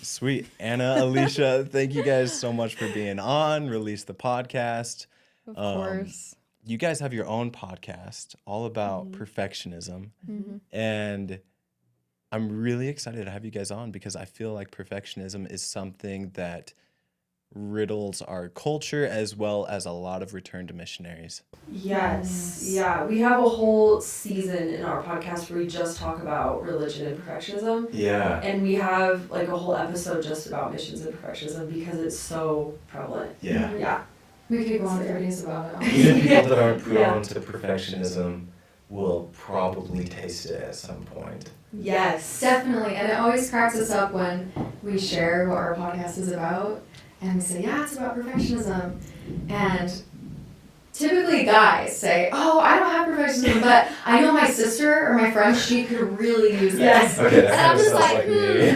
Sweet. Anna, Alysha, thank you guys so much for being on. Release the podcast. Of course. You guys have your own podcast all about perfectionism. And I'm really excited to have you guys on because I feel like perfectionism is something that riddles our culture as well as a lot of return to missionaries. Yes. Yeah. We have a whole season in our podcast where we just talk about religion and perfectionism. Yeah. And we have like a whole episode just about missions and perfectionism because it's so prevalent. Yeah. Yeah. We could go on for days about it. Even people that aren't prone to perfectionism will probably taste it at some point. Yes. Definitely. And it always cracks us up when we share what our podcast is about. And we say, yeah, it's about perfectionism. And typically guys say, oh, I don't have perfectionism, but I know my sister or my friend, she could really use this. Yes. Okay, that And I'm kind of just sounds like, me.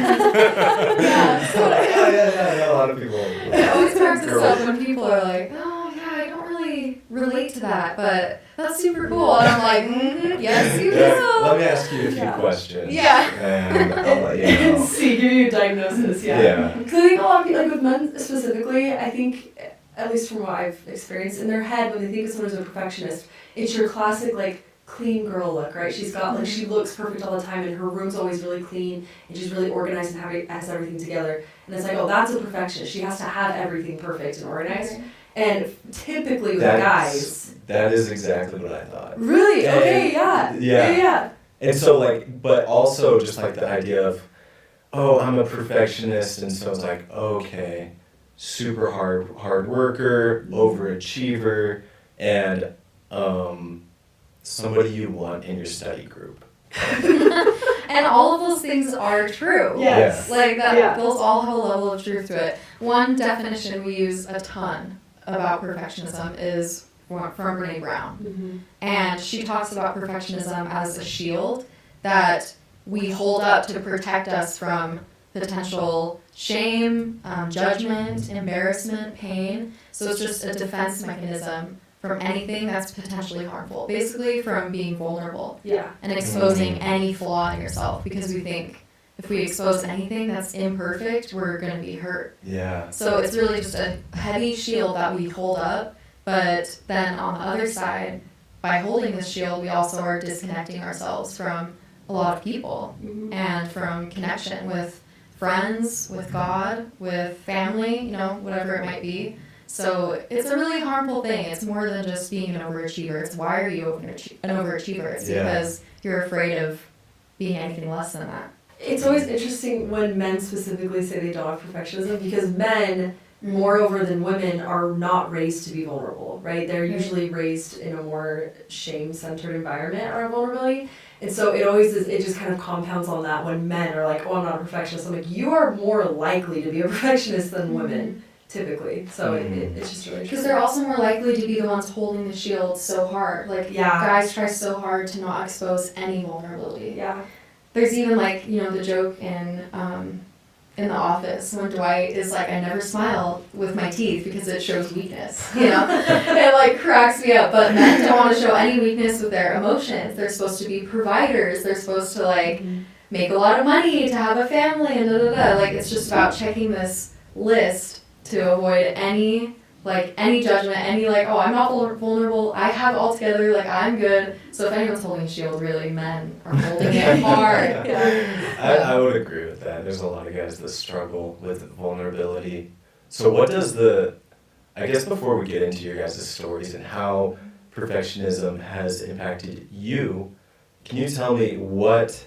Yeah. So Yeah, a lot of people. it always cracks us up when people are like, oh, yeah, I don't really relate to that, but that's super cool. And I'm like, yes, you do. Let me ask you a few questions. Yeah. And I'll let you And know. see, give you a diagnosis. Yeah. Because I think a lot of people, like with men specifically, I think, at least from what I've experienced, in their head, when they think of someone as a perfectionist, it's your classic, like, clean girl look, right? She's got, like, she looks perfect all the time, and her room's always really clean, and she's really organized and has everything together. And it's like, oh, that's a perfectionist. She has to have everything perfect and organized. Okay. And typically with guys... That is exactly what I thought. Really? And, okay, yeah. And so, like, but also just, like, the idea of, oh, I'm a perfectionist, and so it's like, okay, super hard worker, overachiever, and somebody you want in your study group. And all of those things are true. Yes. Like that, Yeah. those all have a level of truth to it. One definition we use a ton about perfectionism is from Brene Brown. And she talks about perfectionism as a shield that we hold up to protect us from potential shame, judgment, embarrassment, pain. So it's just a defense mechanism from anything that's potentially harmful. Basically from being vulnerable Yeah. and exposing any flaw in yourself, because we think if we expose anything that's imperfect, we're going to be hurt. Yeah. So it's really just a heavy shield that we hold up, but then on the other side, by holding this shield, we also are disconnecting ourselves from a lot of people and from connection with friends, with God, with family, you know, whatever it might be. So it's a really harmful thing. It's more than just being an overachiever. It's why are you an overachiever? It's because you're afraid of being anything less than that. It's always interesting when men specifically say they don't have perfectionism because men, moreover than women, are not raised to be vulnerable, right? They're usually raised in a more shame-centered environment around vulnerability. And so it always is, it just kind of compounds on that when men are like, oh, I'm not a perfectionist. I'm like, you are more likely to be a perfectionist than women, typically. So it's just really Because they're also more likely to be the ones holding the shield so hard. Like, guys try so hard to not expose any vulnerability. Yeah. There's even, like, you know, the joke in The Office when Dwight is like, I never smile with my teeth because it shows weakness, you know? It, like, cracks me up. But men don't want to show any weakness with their emotions. They're supposed to be providers. They're supposed to, like, make a lot of money to have a family and da-da-da. Like, it's just about checking this list to avoid any judgment, any, like, oh, I'm not vulnerable, I have it all together, like, I'm good. So if anyone's holding a shield, really, men are holding it hard. I would agree with that. There's a lot of guys that struggle with vulnerability. So what does I guess before we get into your guys' stories and how perfectionism has impacted you, can you tell me what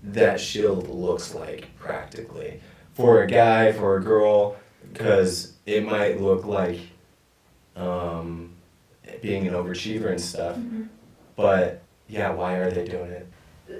that shield looks like practically? For a guy, for a girl, because it might look like being an overachiever and stuff, but yeah, why are they doing it?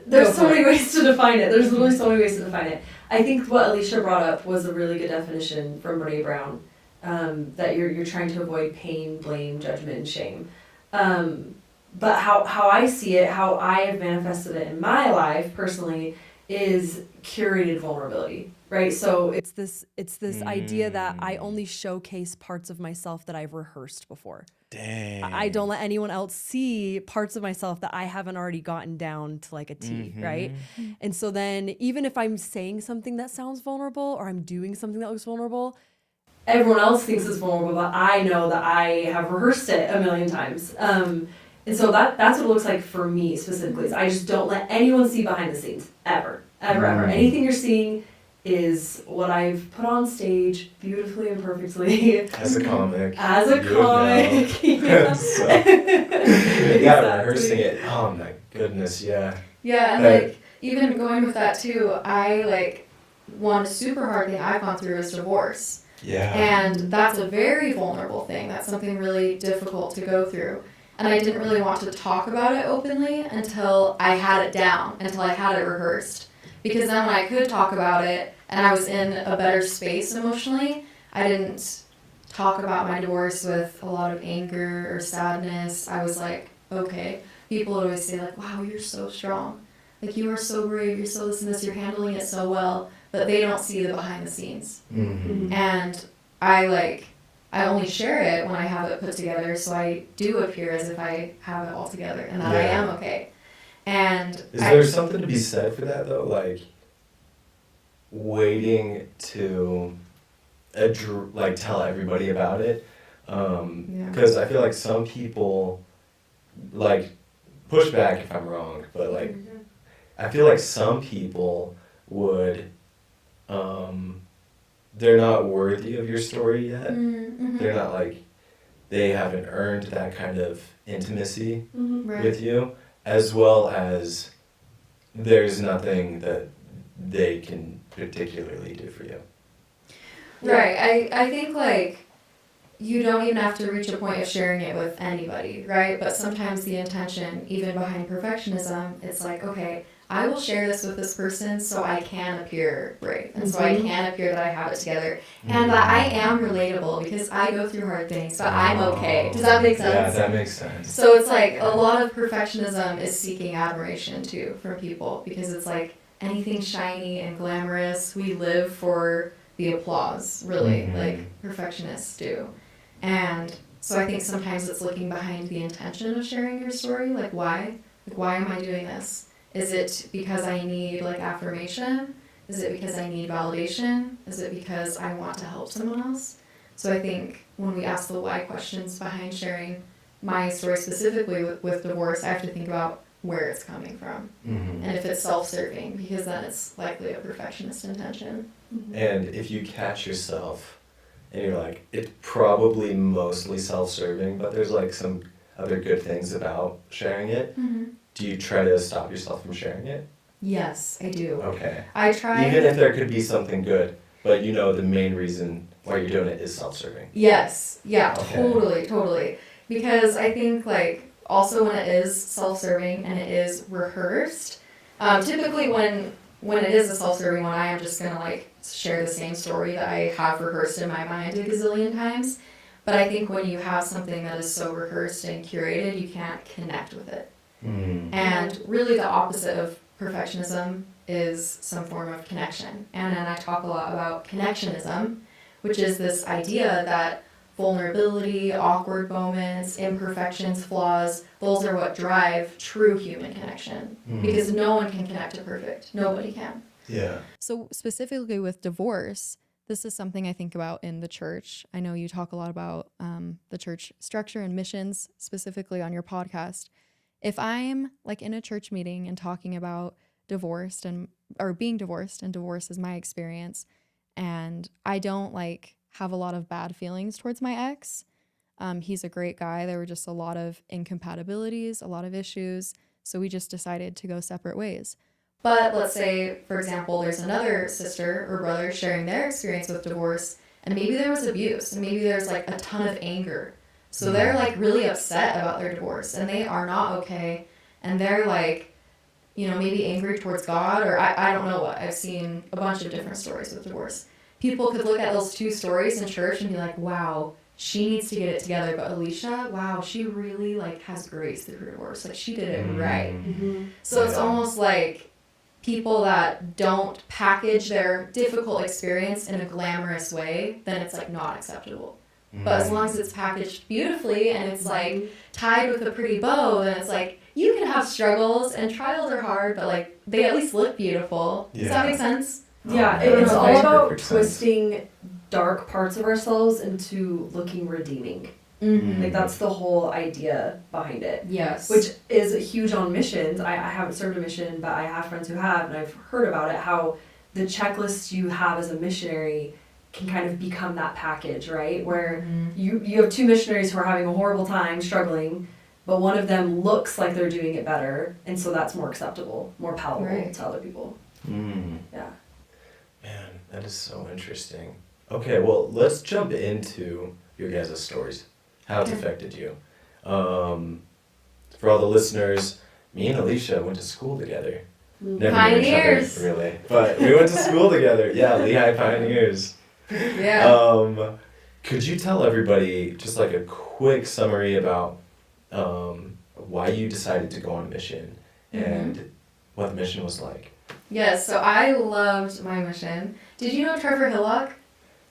There's so many ways to define it. There's literally so many ways to define it. I think what Alysha brought up was a really good definition from Brene Brown, that you're trying to avoid pain, blame, judgment, and shame. But how I see it, how I have manifested it in my life personally, is curated vulnerability. Right, so it's this idea that I only showcase parts of myself that I've rehearsed before. Dang. I don't let anyone else see parts of myself that I haven't already gotten down to like a T, right? And so then even if I'm saying something that sounds vulnerable or I'm doing something that looks vulnerable, everyone else thinks it's vulnerable, but I know that I have rehearsed it a million times. And so that's what it looks like for me specifically. Is I just don't let anyone see behind the scenes, ever. Anything you're seeing is what I've put on stage beautifully and perfectly. As a comic. Yeah. So, yeah, rehearsing it. Oh my goodness, yeah. Yeah, and like even going with that too, I like one super hard thing I've gone through is divorce. Yeah. And that's a very vulnerable thing. That's something really difficult to go through. And I didn't really want to talk about it openly until I had it down, until I had it rehearsed. Because then when I could talk about it and I was in a better space emotionally, I didn't talk about my divorce with a lot of anger or sadness. I was like, okay. People would always say like, wow, you're so strong. Like you are so brave, you're so this and this, you're handling it so well. But they don't see the behind the scenes. Mm-hmm. And I only share it when I have it put together, so I do appear as if I have it all together and that I am okay. And is there something to be said for that though? Like waiting to like tell everybody about it? Because I feel like some people like push back if I'm wrong, but like I feel like some people would they're not worthy of your story yet. They're not like, they haven't earned that kind of intimacy with you, as well as there's nothing that they can particularly do for you. Right. I think like you don't even have to reach a point of sharing it with anybody, right? But sometimes the intention, even behind perfectionism, it's like, okay, I will share this with this person so I can appear brave and so I can appear that I have it together and that I am relatable because I go through hard things, but I'm okay. Does that make sense? Yeah, that makes sense. So it's like a lot of perfectionism is seeking admiration too from people because it's like anything shiny and glamorous, we live for the applause, really, like perfectionists do. And so I think sometimes it's looking behind the intention of sharing your story, like why? Like why am I doing this? Is it because I need like affirmation? Is it because I need validation? Is it because I want to help someone else? So I think when we ask the why questions behind sharing my story specifically with divorce, I have to think about where it's coming from. And if it's self-serving, because then it's likely a perfectionist intention. And if you catch yourself and you're like, it's probably mostly self-serving, but there's like some other good things about sharing it, do you try to stop yourself from sharing it? Yes, I do. Okay. I try. Even if there could be something good, but you know the main reason why you're doing it is self-serving. Yes. Yeah, Okay. totally. Because I think like also when it is self-serving and it is rehearsed, typically when it is a self-serving one, I am just gonna like share the same story that I have rehearsed in my mind a gazillion times. But I think when you have something that is so rehearsed and curated, you can't connect with it. And really the opposite of perfectionism is some form of connection. And then I talk a lot about connectionism, which is this idea that vulnerability, awkward moments, imperfections, flaws, those are what drive true human connection. Because no one can connect to perfect. Nobody can. Yeah. So specifically with divorce, this is something I think about in the church. I know you talk a lot about the church structure and missions, specifically on your podcast. If I'm like in a church meeting and talking about divorced or being divorced, and divorce is my experience, and I don't like have a lot of bad feelings towards my ex. He's a great guy. There were just a lot of incompatibilities, a lot of issues. So we just decided to go separate ways. But let's say, for example, there's another sister or brother sharing their experience with divorce, and maybe there was abuse, and maybe there's like a ton of anger. So they're like really upset about their divorce, and they are not okay, and they're like, maybe angry towards God, or I don't know what. I've seen a bunch of different stories with divorce. People could look at those two stories in church and be like, wow, she needs to get it together, but Alysha, wow, she really like has grace through her divorce. Like she did it right. So it's almost like people that don't package their difficult experience in a glamorous way, then it's like not acceptable. But as long as it's packaged beautifully and it's like tied with a pretty bow, then it's like you can have struggles and trials are hard, but like they at least look beautiful. Does that make sense? Yeah, Oh, it's that all makes about perfect sense. twisting dark parts of ourselves into looking redeeming. Like that's the whole idea behind it. Yes. Which is huge on missions. I haven't served a mission, but I have friends who have, and I've heard about it, how the checklists you have as a missionary can kind of become that package, right? Where you have two missionaries who are having a horrible time, struggling, but one of them looks like they're doing it better, and so that's more acceptable, more palatable to other people. Yeah. Man, that is so interesting. Okay, well, let's jump into your guys' stories. How it's affected you. For all the listeners, me and Alysha went to school together. Never Pioneers. knew each other, really. But we went to school together. Yeah, Lehigh Pioneers. Yeah. Could you tell everybody just like a quick summary about why you decided to go on a mission and what the mission was like? Yes, so I loved my mission. Did you know Trevor Hillock?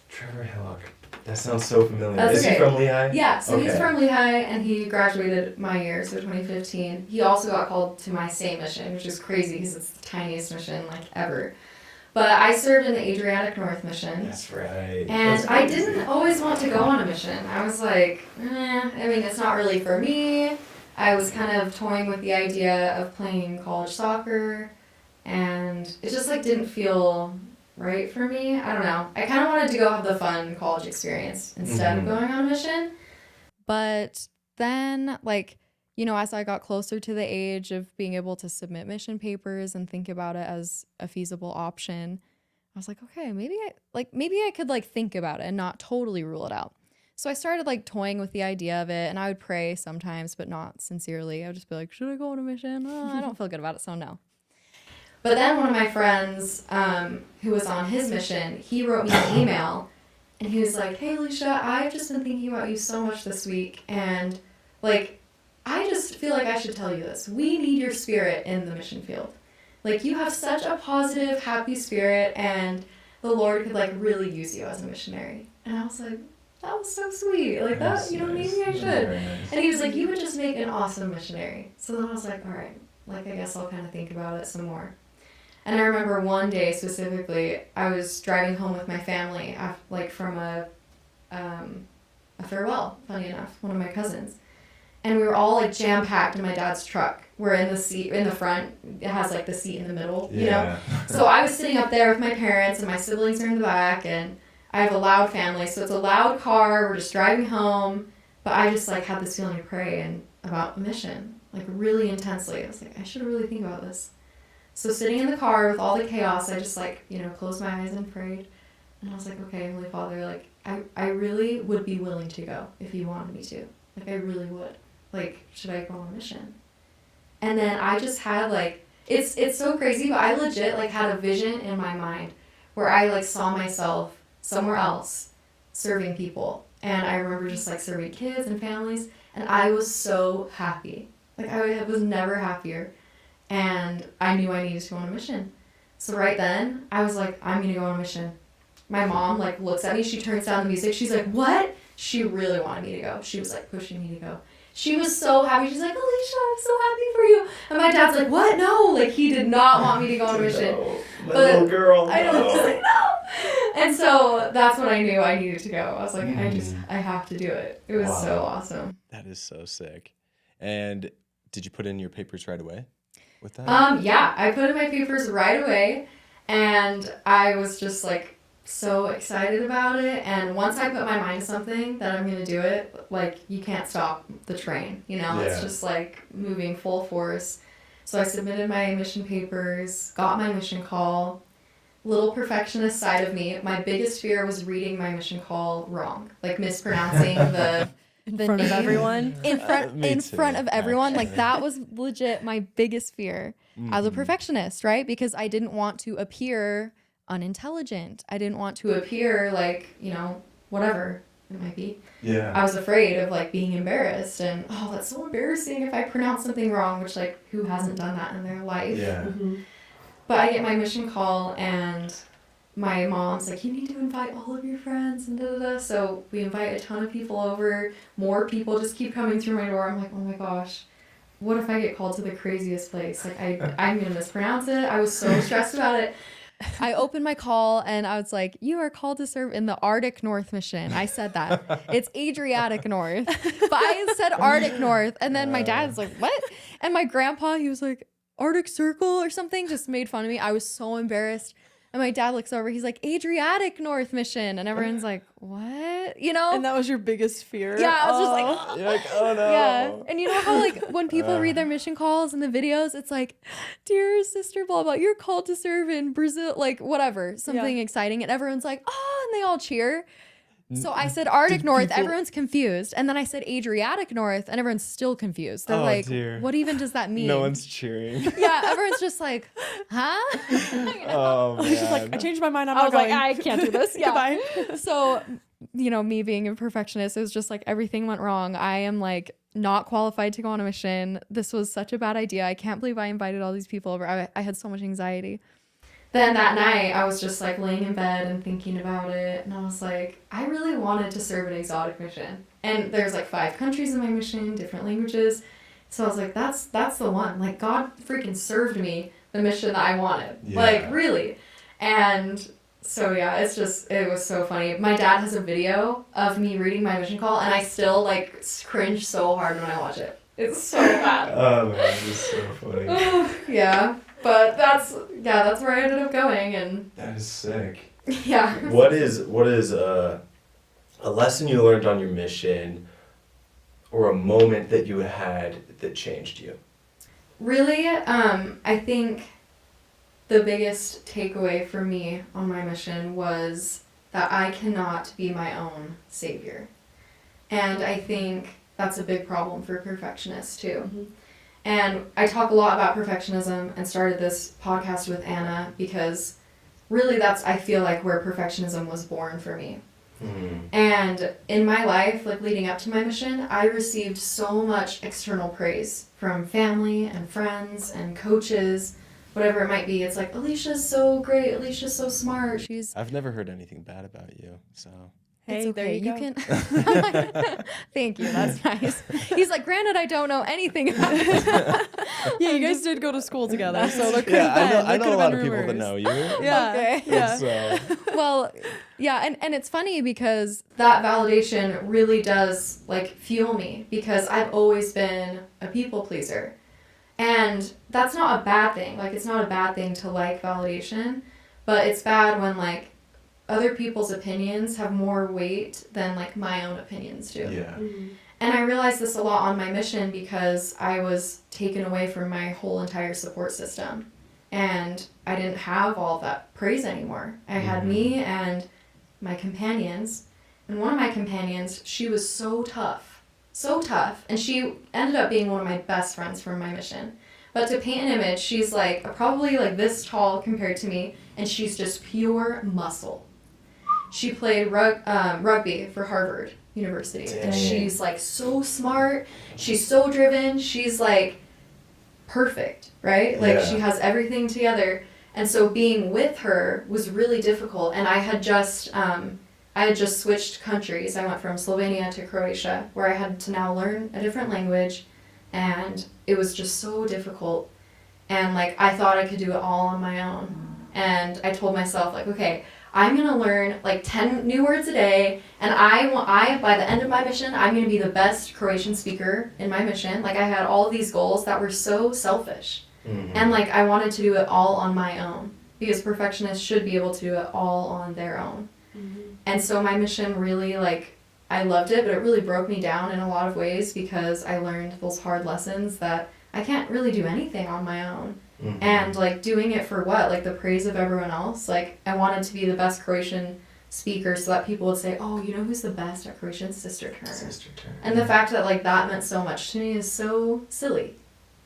Trevor Hillock. That sounds so familiar. That's Is he okay. from Lehigh? Yeah, so he's Okay. from Lehigh and he graduated my year, so 2015. He also got called to my same mission, which is crazy because it's the tiniest mission like ever. But I served in the Adriatic North mission. That's right. And That's I crazy. didn't always want to go on a mission. I was like, I mean, it's not really for me. I was kind of toying with the idea of playing college soccer, and it just like didn't feel right for me. I don't know. I kind of wanted to go have the fun college experience instead of going on a mission. But then, like, you know, as I got closer to the age of being able to submit mission papers and think about it as a feasible option, I was like, okay, maybe I could like think about it and not totally rule it out. So I started like toying with the idea of it, and I would pray sometimes, but not sincerely. I would just be like, should I go on a mission? Oh, I don't feel good about it, so no. But then one of my friends who was on his mission, he wrote me an email, and he was like, hey, Alysha, I've just been thinking about you so much this week, and like, I just feel like I should tell you this. We need your spirit in the mission field. Like, you have such a positive, happy spirit, and the Lord could like really use you as a missionary. And I was like, that was so sweet. Like that, you know, maybe I should. Very nice. And he was like, you would just make an awesome missionary. So then I was like, all right, like I guess I'll kind of think about it some more. And I remember one day specifically, I was driving home with my family, like from a farewell, funny enough, one of my cousins. And we were all like jam-packed in my dad's truck. We're in the seat, in the front, it has like the seat in the middle, you know? So I was sitting up there with my parents and my siblings are in the back, and I have a loud family, so it's a loud car, we're just driving home. But I just like had this feeling to pray about a mission, like really intensely. I was like, I should really think about this. So sitting in the car with all the chaos, I just like, you know, closed my eyes and prayed. And I was like, okay, Holy Father, like, I really would be willing to go if you wanted me to. Like, I really would. Like, should I go on a mission? And then I just had like, it's so crazy, but I legit like had a vision in my mind where I like saw myself somewhere else serving people. And I remember just like serving kids and families, and I was so happy. Like, I was never happier. And I knew I needed to go on a mission. So right then, I was like, I'm gonna go on a mission. My mom like looks at me, she turns down the music, she's like, what? She really wanted me to go. She was like pushing me to go. She was so happy, she's like, Alysha, I'm so happy for you. And my dad's like, what? No, like he did not want me to go on a mission. No, my But little girl. I know, no. just like, no. And so that's when I knew I needed to go. I was like, I have to do it. It was so awesome. That is so sick. And did you put in your papers right away with that? Yeah, I put in my papers right away, and I was just like so excited about it. And once I put my mind to something that I'm gonna do it, like you can't stop the train, you know? It's just like moving full force. So I submitted my mission papers, got my mission call. Little perfectionist side of me, my biggest fear was reading my mission call wrong, like mispronouncing the In front of name. everyone. Me in too, front of everyone. Like actually. that was legit my biggest fear as a perfectionist, right? Because I didn't want to appear unintelligent. I didn't want to to appear like, you know, whatever it might be. Yeah. I was afraid of like being embarrassed, and oh, that's so embarrassing if I pronounce something wrong, which like who hasn't done that in their life? Yeah. But I get my mission call, and my mom's like, you need to invite all of your friends and da-da-da. So we invite a ton of people over. More people just keep coming through my door. I'm like, oh my gosh, what if I get called to the craziest place? Like, I'm going to mispronounce it. I was so stressed about it. I opened my call and I was like, you are called to serve in the Arctic North mission. I said that. It's Adriatic North. But I said Arctic North. And then my dad was like, what? And my grandpa, he was like, Arctic Circle or something, just made fun of me. I was so embarrassed. And my dad looks over, he's like, Adriatic North mission. And everyone's like, what? You know? And that was your biggest fear? Yeah, I was just like, You're like, oh no. yeah. And you know how like when people read their mission calls in the videos, it's like, dear sister, blah, blah, you're called to serve in Brazil, like whatever, something exciting. And everyone's like, oh, and they all cheer. So I said Arctic North, everyone's confused. And then I said Adriatic North, and everyone's still confused. They're like, dear. what even does that mean? No one's cheering. Yeah, everyone's just like, huh? Oh man. She's like, I changed my mind. I'm I not was going. like, I can't do this. Yeah. Goodbye. So, you know, me being a perfectionist, it was just like everything went wrong. I am like not qualified to go on a mission. This was such a bad idea. I can't believe I invited all these people over. I had so much anxiety. Then that night, I was just like laying in bed and thinking about it. And I was like, I really wanted to serve an exotic mission. And there's like 5 countries in my mission, different languages. So I was like, that's the one. Like, God freaking served me the mission that I wanted. Yeah. Like, really. And so, yeah, it was so funny. My dad has a video of me reading my mission call, and I still, like, cringe so hard when I watch it. It's so bad. Oh man, this is so funny. Yeah. But that's where I ended up going, and That is sick. yeah. What is a lesson you learned on your mission, or a moment that you had that changed you? Really, I think the biggest takeaway for me on my mission was that I cannot be my own savior. And I think that's a big problem for perfectionists too. Mm-hmm. And I talk a lot about perfectionism and started this podcast with Anna because really that's, I feel like, where perfectionism was born for me. Mm. And in my life, like leading up to my mission, I received so much external praise from family and friends and coaches, whatever it might be. It's like, Alysha's so great, Alysha's so smart. I've never heard anything bad about you, so. Hey, It's okay. there you go. can. Thank you. That's nice. He's like, granted, I don't know anything about it. Yeah, you guys did go to school together, so there could Yeah, have been. I there know could a have lot of been people that rumors. know you. Yeah. Okay. Yeah. So. Well, yeah, and it's funny because That validation really does like fuel me because I've always been a people pleaser. And that's not a bad thing. Like, it's not a bad thing to like validation, but it's bad when like other people's opinions have more weight than like my own opinions do. Yeah. And I realized this a lot on my mission because I was taken away from my whole entire support system. And I didn't have all that praise anymore. I had me and my companions. And one of my companions, she was so tough. And she ended up being one of my best friends from my mission. But to paint an image, she's like probably like this tall compared to me. And she's just pure muscle. She played rugby for Harvard University. Dang. And she's like so smart. She's so driven. She's like perfect, right? Like Yeah. she has everything together. And so being with her was really difficult. And I had just switched countries. I went from Slovenia to Croatia, where I had to now learn a different language. And it was just so difficult. And like I thought I could do it all on my own. And I told myself like, okay, I'm going to learn like 10 new words a day, and I by the end of my mission, I'm going to be the best Croatian speaker in my mission. Like, I had all these goals that were so selfish. Mm-hmm. And like I wanted to do it all on my own because perfectionists should be able to do it all on their own. And so my mission really, like, I loved it, but it really broke me down in a lot of ways because I learned those hard lessons that I can't really do anything on my own. Mm-hmm. And like doing it for what? Like the praise of everyone else? Like I wanted to be the best Croatian speaker so that people would say, oh, you know who's the best at Croatian? Sister Turner. Sister Turner. And the fact that like that meant so much to me is so silly.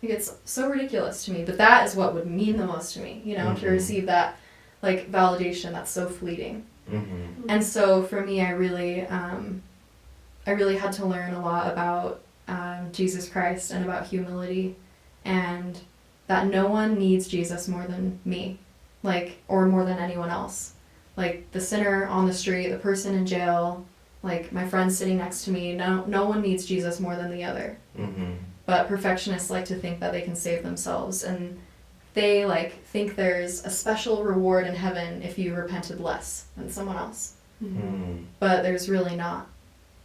Like it's so ridiculous to me. But that is what would mean the most to me, you know, to receive that like validation that's so fleeting. Mm-hmm. And so for me, I really had to learn a lot about Jesus Christ and about humility, and that no one needs Jesus more than me, like, or more than anyone else. like the sinner on the street, the person in jail, like my friend sitting next to me. No one needs Jesus more than the other. Mm-hmm. But perfectionists like to think that they can save themselves, and they like think there's a special reward in heaven if you repented less than someone else. Mm. But there's really not.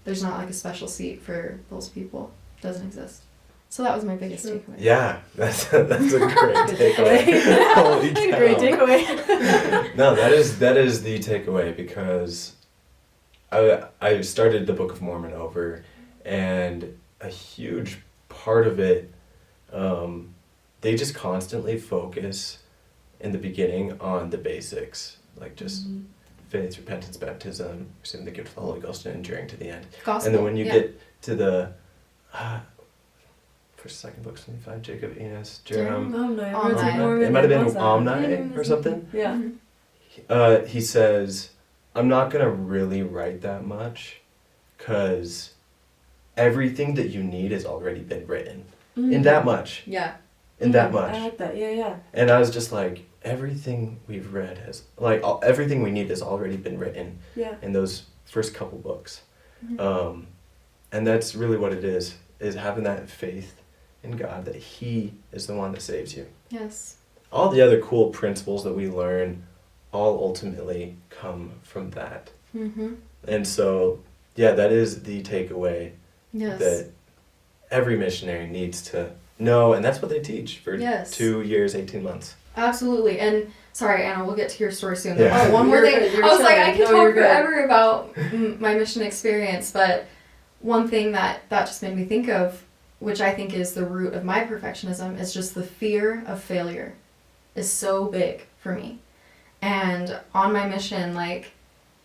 There's not like a special seat for those people. It doesn't exist. So that was my biggest takeaway. Yeah, that's a great takeaway. Holy cow. Great takeaway. No, that is the takeaway, because I started the Book of Mormon over, and a huge part of it, they just constantly focus in the beginning on the basics, like just faith, repentance, baptism, receiving the gift of the Holy Ghost, and enduring to the end. Gospel. And then when you get to the first, second books, when you find Jacob, Enos, Jerem, it might have been Omni or something. Yeah. He says, I'm not going to really write that much, because everything that you need has already been written. In that much. Yeah. In that much. I like that. Yeah. And I was just like, everything we've read has, like, everything we need has already been written in those first couple books. And that's really what it is having that faith in God, that He is the one that saves you. Yes. All the other cool principles that we learn all ultimately come from that. And so, yeah, that is the takeaway that every missionary needs to know, and that's what they teach for 2 years, 18 months. Absolutely. And sorry, Anna, we'll get to your story soon. Yeah. Oh, one more You're thing. good, you're I was like, chilling. I can No, talk you're good. forever about my mission experience, but one thing that just made me think of, which I think is the root of my perfectionism, is just the fear of failure is so big for me. And on my mission, like,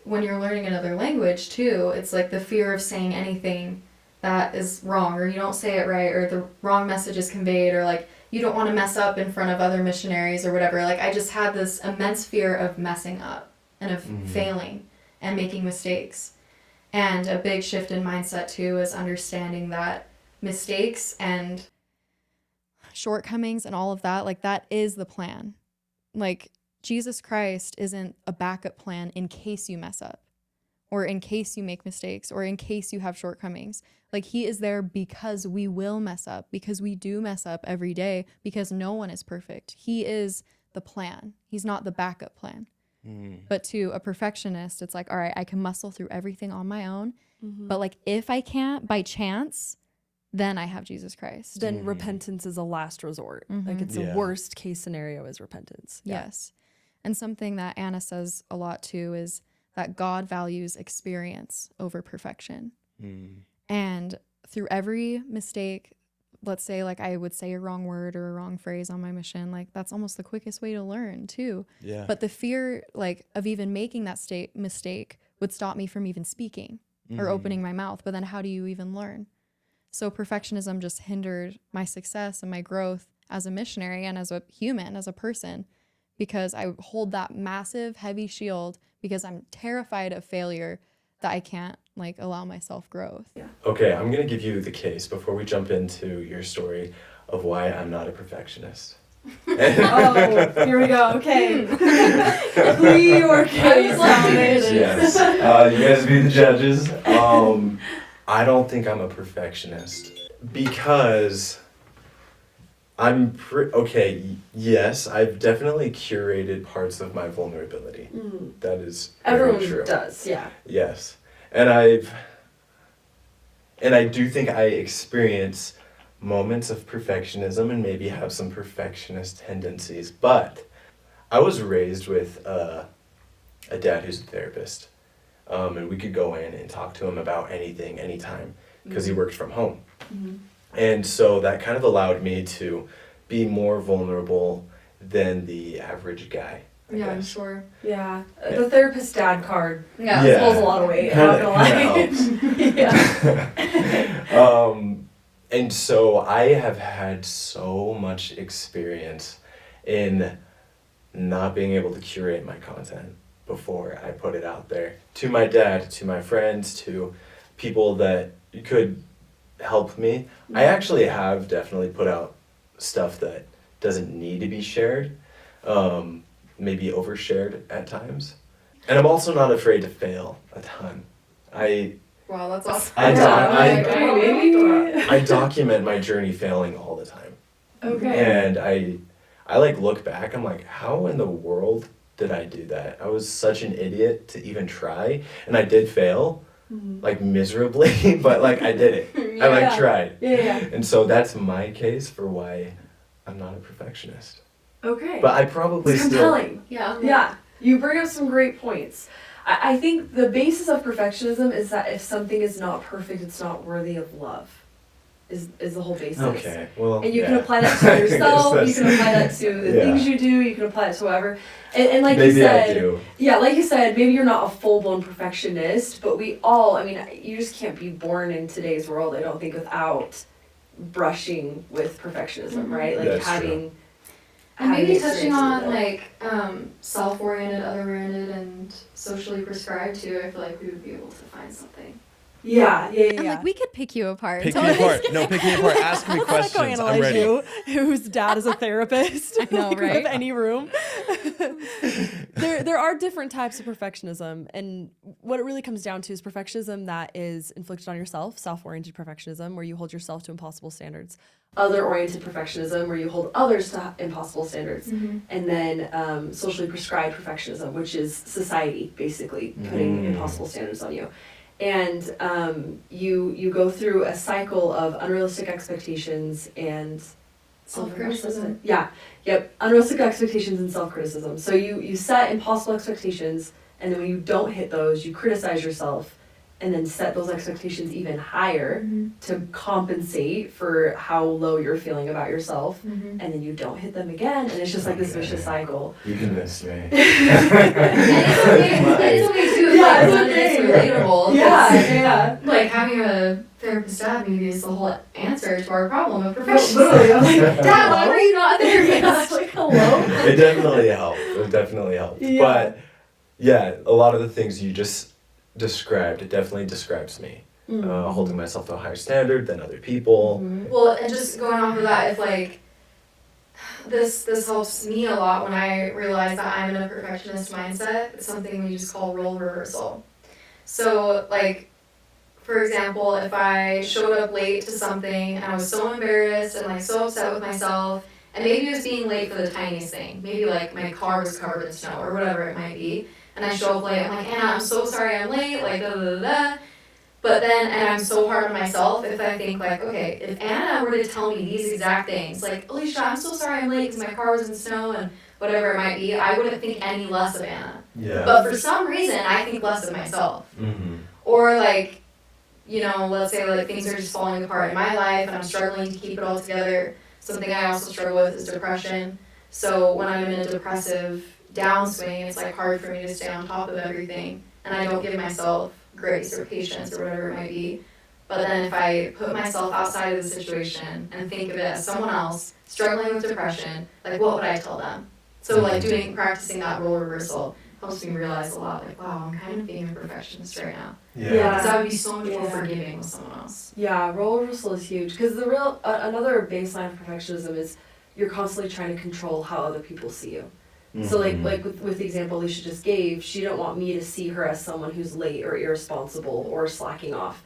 when you're learning another language too, it's like the fear of saying anything that is wrong, or you don't say it right, or the wrong message is conveyed, or like you don't want to mess up in front of other missionaries or whatever. Like, I just had this immense fear of messing up and of failing and making mistakes. And a big shift in mindset too is understanding that mistakes and shortcomings and all of that, like, that is the plan. Like, Jesus Christ isn't a backup plan in case you mess up, or in case you make mistakes, or in case you have shortcomings. Like, He is there because we will mess up, because we do mess up every day, because no one is perfect. He is the plan. He's not the backup plan. But to a perfectionist, it's like, all right, I can muscle through everything on my own. But like, if I can't by chance, then I have Jesus Christ. Then repentance is a last resort. Like, it's the worst case scenario is repentance. Yes. And something that Anna says a lot too is that God values experience over perfection. And through every mistake, let's say, like, I would say a wrong word or a wrong phrase on my mission, like, that's almost the quickest way to learn too. Yeah. But the fear, like, of even making that mistake would stop me from even speaking or opening my mouth. But then how do you even learn? So perfectionism just hindered my success and my growth as a missionary and as a human, as a person, because I hold that massive, heavy shield because I'm terrified of failure that I can't, like, allow myself growth. Okay, I'm going to give you the case before we jump into your story of why I'm not a perfectionist. Oh, here we go. Okay. Please, your case. Yes. You guys be the judges. I don't think I'm a perfectionist because I'm yes, I've definitely curated parts of my vulnerability. That is Everyone very true. does, yeah. Yes. And I do think I experience moments of perfectionism and maybe have some perfectionist tendencies, but I was raised with a dad who's a therapist, and we could go in and talk to him about anything, anytime, because he worked from home. And so that kind of allowed me to be more vulnerable than the average guy, I I'm guess. sure. Yeah. The therapist dad card Yeah. holds a lot of weight. I'm not gonna lie. Yeah. And so I have had so much experience in not being able to curate my content before I put it out there to my dad, to my friends, to people that could help me. I actually have definitely put out stuff that doesn't need to be shared, maybe overshared at times. And I'm also not afraid to fail a ton. Wow, that's awesome. I document my journey failing all the time. Okay. And I like look back, I'm like, how in the world did I do that? I was such an idiot to even try. And I did fail, like miserably, but like I did it. I like tried. Yeah. And so that's my case for why I'm not a perfectionist. Okay. But I probably It's still. compelling. Yeah. Yeah. You bring up some great points. I think the basis of perfectionism is that if something is not perfect, it's not worthy of love. Is the whole basis. Okay, well, And you yeah. can apply that to I guess yourself, you that's- can apply that to the Yeah. things you do, you can apply it to whatever. And like Maybe you said, I do. yeah, like you said, maybe you're not a full-blown perfectionist, but we all, I mean, you just can't be born in today's world, I don't think, without brushing with perfectionism, right? Like That's true. having And maybe having touching experience on with it. like self-oriented, other-oriented, and socially prescribed too. I feel like we would be able to find something. Yeah. I'm like, we could pick you apart. Pick me apart. No, pick me apart. Ask me Let's questions. I'm psychoanalyze ready. you, whose dad is a therapist. I know, We could right? have any room. there are different types of perfectionism, and what it really comes down to is perfectionism that is inflicted on yourself, self-oriented perfectionism, where you hold yourself to impossible standards. Other-oriented perfectionism, where you hold others to impossible standards, and then socially prescribed perfectionism, which is society basically putting impossible standards on you. And you go through a cycle of unrealistic expectations and Self-criticism. Unrealistic expectations and self-criticism. So you set impossible expectations, and then when you don't hit those, you criticize yourself, and then set those expectations even higher to compensate for how low you're feeling about yourself, and then you don't hit them again, and it's just like this vicious cycle. You convinced me. And it's okay too. If Yeah, like it's none of okay. it's relatable. Yeah. Like having a therapist dad maybe is the whole answer to our problem of perfectionism. Literally, I'm like, Dad, why were you not a therapist? like, hello? It definitely helped. It definitely helped. Yeah. But yeah, a lot of the things you just described, it definitely describes me. Holding myself to a higher standard than other people. Well, and just going off of that, if like this helps me a lot when I realize that I'm in a perfectionist mindset. It's something we just call role reversal. So like, for example, if I showed up late to something and I was so embarrassed and like so upset with myself, and maybe it was being late for the tiniest thing, maybe like my car was covered in snow or whatever it might be, and I show up late, I'm like, Anna, I'm so sorry I'm late, like da da da da. But then, and I'm so hard on myself if I think like, okay, if Anna were to tell me these exact things, like, Alysha, I'm so sorry I'm late because my car was in snow and whatever it might be, I wouldn't think any less of Anna. Yeah. But for some reason, I think less of myself. Mm-hmm. Or like, you know, let's say like things are just falling apart in my life and I'm struggling to keep it all together. Something I also struggle with is depression. So when I'm in a depressive downswing, it's like hard for me to stay on top of everything, and I don't give myself grace or patience or whatever it might be. But then if I put myself outside of the situation and think of it as someone else struggling with depression, like what would I tell them? So like practicing that role reversal helps me realize a lot, like, wow, I'm kind of being a perfectionist right now. Yeah. Because I would be so much more forgiving with someone else. Yeah, role reversal is huge, because the real another baseline of perfectionism is you're constantly trying to control how other people see you. So like with the example Alysha just gave, she didn't want me to see her as someone who's late or irresponsible or slacking off.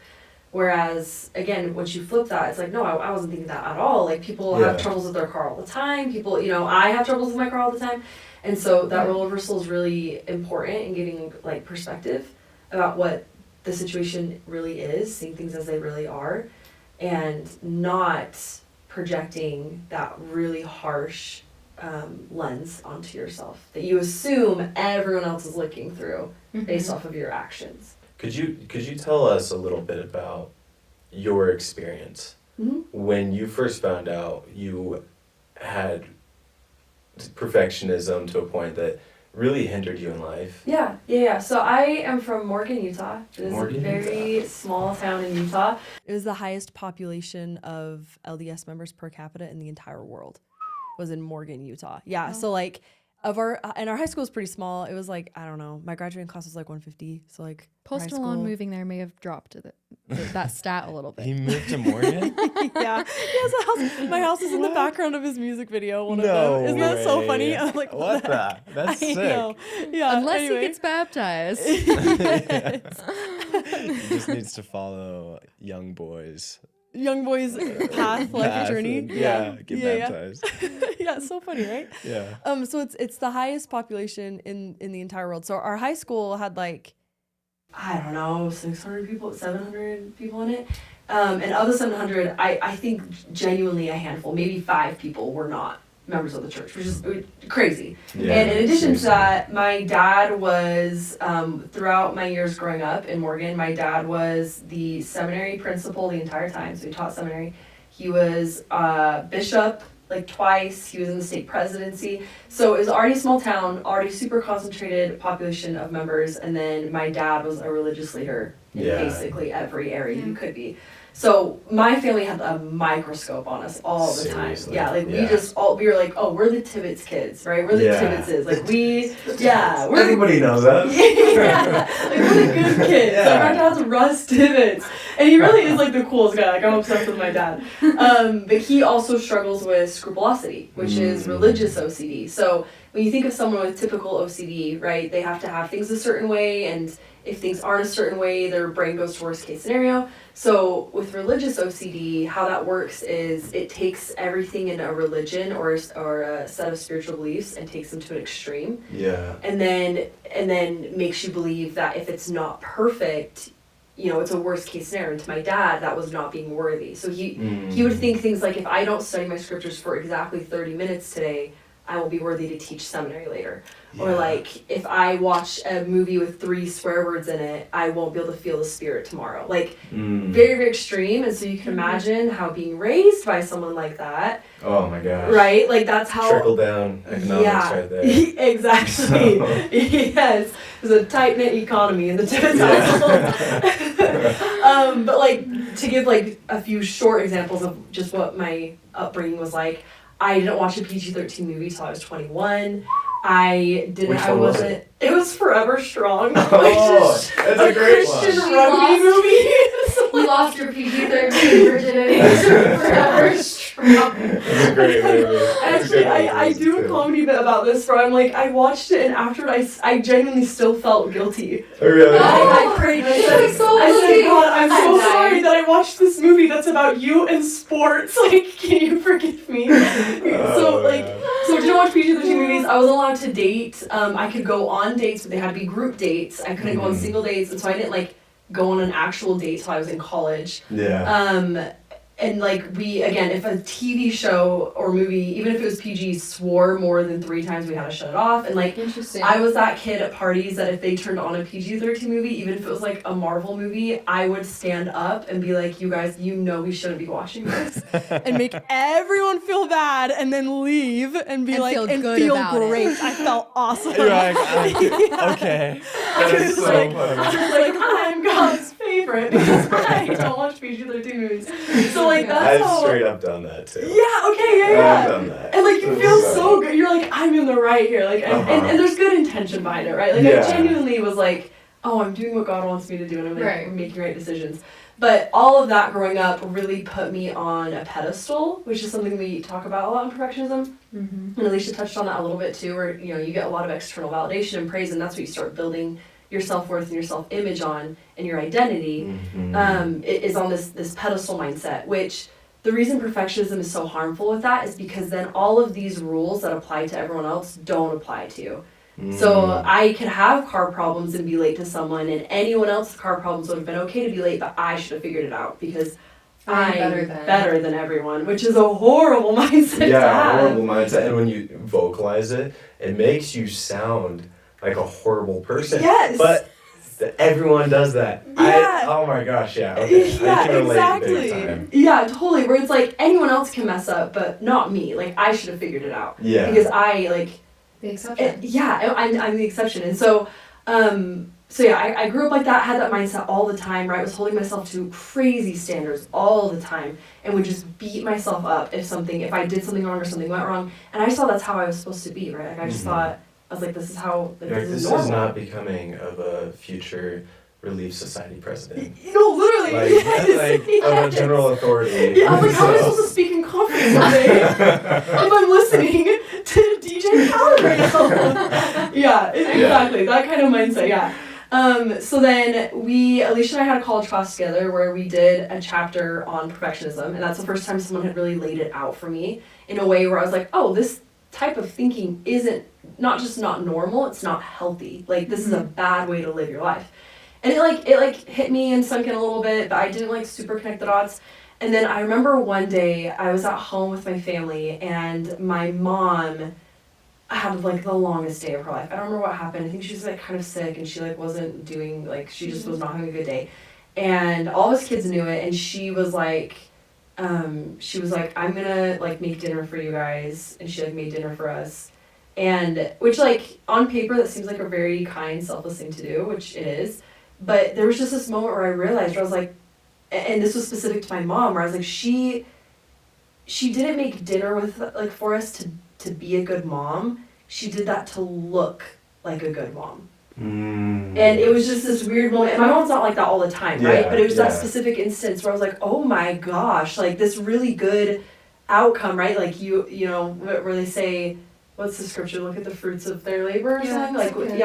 Whereas, again, once you flip that, it's like, no, I wasn't thinking that at all. Like, people have troubles with their car all the time. People, you know, I have troubles with my car all the time. And so that role reversal is really important in getting, like, perspective about what the situation really is, seeing things as they really are, and not projecting that really harsh lens onto yourself that you assume everyone else is looking through based off of your actions. Could you tell us a little bit about your experience when you first found out you had perfectionism to a point that really hindered you in life? Yeah. So I am from Morgan, Utah. It is Morgan, a very small town in Utah. It was the highest population of LDS members per capita in the entire world, was in Morgan, Utah. Yeah, so like and our high school is pretty small. It was like, I don't know, my graduating class was like 150. So like Post Malone moving there may have dropped that stat a little bit. He moved to Morgan? Yeah. He has a house. My house is in the background of his music video. One No of them. Isn't that so way. funny? I'm like, What the? That's I sick. know. Yeah. Unless anyway. he gets baptized. He just needs to follow young boys. Young boy's path, life journey. And, yeah, get Yeah. baptized. Yeah, it's so funny, right? Yeah. So it's the highest population in the entire world. So our high school had like, I don't know, 600 people, 700 people in it. And of the 700, I think genuinely a handful, maybe 5 people were not members of the church, which is crazy. Yeah, And in addition to seriously. that, my dad was, throughout my years growing up in Morgan, my dad was the seminary principal the entire time, so he taught seminary. He was bishop like twice, he was in the state presidency. So it was already a small town, already super concentrated population of members, and then my dad was a religious leader in basically every area you could be. So my family had a microscope on us all the Seriously? time. Yeah, like Yeah. we were like, oh, we're the Tibbitts kids, right? We're the Tibbittses. Like we're Everybody knows that. yeah, like we're the good kids. Yeah. Like our dad's Russ Tibbitts, and he really is like the coolest guy. Like I'm obsessed with my dad. But he also struggles with scrupulosity, which is religious OCD. So when you think of someone with typical OCD, right, they have to have things a certain way, and if things aren't a certain way, their brain goes to worst case scenario. So with religious OCD, how that works is it takes everything in a religion or a set of spiritual beliefs and takes them to an extreme. Yeah. And then makes you believe that if it's not perfect, you know, it's a worst case scenario. And to my dad, that was not being worthy. So he would think things like, if I don't study my scriptures for exactly 30 minutes today, I will be worthy to teach seminary later. Or like, if I watch a movie with 3 swear words in it, I won't be able to feel the spirit tomorrow. Like, very, very extreme. And so you can imagine how being raised by someone like that, Oh my gosh. right? Like, that's how... Trickle down economics right there. Exactly. Yes. There's a tight-knit economy in the Tibbitts household. But like, to give like a few short examples of just what my upbringing was like, I didn't watch a PG-13 movie till I was 21. Which one was it? It was Forever Strong. Oh, that's a great one. Christian We rugby lost- movie. You lost your PG-13 virginity forever strong. That's a great movie. That's a Actually, good one to I listen do a to. comedy bit about this where I'm like, I watched it and after I genuinely still felt guilty. Oh, really? Oh. I prayed and I You're said, so I said, guilty. God, I'm so I'm sorry dying. that I watched this movie that's about you and sports. Like, can you forgive me? So I didn't watch PG-13 movies. I wasn't allowed to date. I could go on dates, but they had to be group dates. I couldn't go on single dates, and so I didn't like go on an actual date till I was in college. Yeah. And like if a TV show or movie, even if it was PG, swore more than 3 times, we had to shut it off. And like, Interesting. I was that kid at parties that if they turned on a PG-13 movie, even if it was like a Marvel movie, I would stand up and be like, you guys, you know we shouldn't be watching this. and make everyone feel bad and then leave and be And like, feel and good feel about it. great. I felt awesome. You're like, okay. That is It's so like- funny. It's like, I'm God's favorite because I don't watch PG-13 movies. So like, that's I've how... straight up done that too. Yeah, okay, I've yeah. done that. And like, you That's feel so good. You're like, I'm in the right here. Like, and there's good intention behind it, right? Like, Yeah. I genuinely was like, oh, I'm doing what God wants me to do and I'm like, Right. making right decisions. But all of that growing up really put me on a pedestal, which is something we talk about a lot in perfectionism. And Alysha touched on that a little bit too, where, you know, you get a lot of external validation and praise, and that's what you start building your self-worth and your self-image on, and your identity it is on this pedestal mindset, which the reason perfectionism is so harmful with that is because then all of these rules that apply to everyone else don't apply to you. So I could have car problems and be late to someone, and anyone else's car problems would have been okay to be late, but I should have figured it out because I'm better than everyone, which is a horrible mindset to Yeah, have. horrible mindset. And when you vocalize it, it makes you sound like a horrible person. Yes. But everyone does that. Yeah. Oh my gosh, yeah. Okay. Yeah, I can relate exactly. big time. Yeah, totally. Where it's like anyone else can mess up, but not me. Like I should have figured it out. Yeah. Because I like The exception. I'm the exception, and so So yeah, I grew up like that, had that mindset all the time, right? I was holding myself to crazy standards all the time and would just beat myself up if I did something wrong or something went wrong. And I just thought that's how I was supposed to be, right? Like I just thought, I was like, this is how, like, You're like, this is this normal. is not becoming of a future Relief Society president. Literally. Of a general authority. Yeah, I was like, how am I supposed to speak in confidence someday if I'm listening to DJ Khaled right now? Yeah, exactly. That kind of mindset, yeah. So then Alysha and I had a college class together where we did a chapter on perfectionism, and that's the first time someone had really laid it out for me in a way where I was like, oh, this type of thinking isn't not just not normal, it's not healthy. Like, this is a bad way to live your life. And it hit me and sunk in a little bit, but I didn't super connect the dots. And then I remember one day I was at home with my family, and my mom had the longest day of her life. I don't remember what happened. I think she was kind of sick, and she wasn't doing she just was not having a good day. And all of us kids knew it, and she was like, I'm gonna make dinner for you guys, and she made dinner for us. And which on paper that seems like a very kind, selfless thing to do, which it is. But there was just this moment where I realized where I was like, and this was specific to my mom, where I was like, she didn't make dinner with for us to be a good mom. She did that to look like a good mom. And it was just this weird moment. And my mom's not like that all the time, right? But it was that specific instance where I was like, oh my gosh, this really good outcome, right? You know, where they say, what's the scripture? Look at the fruits of their labor or something?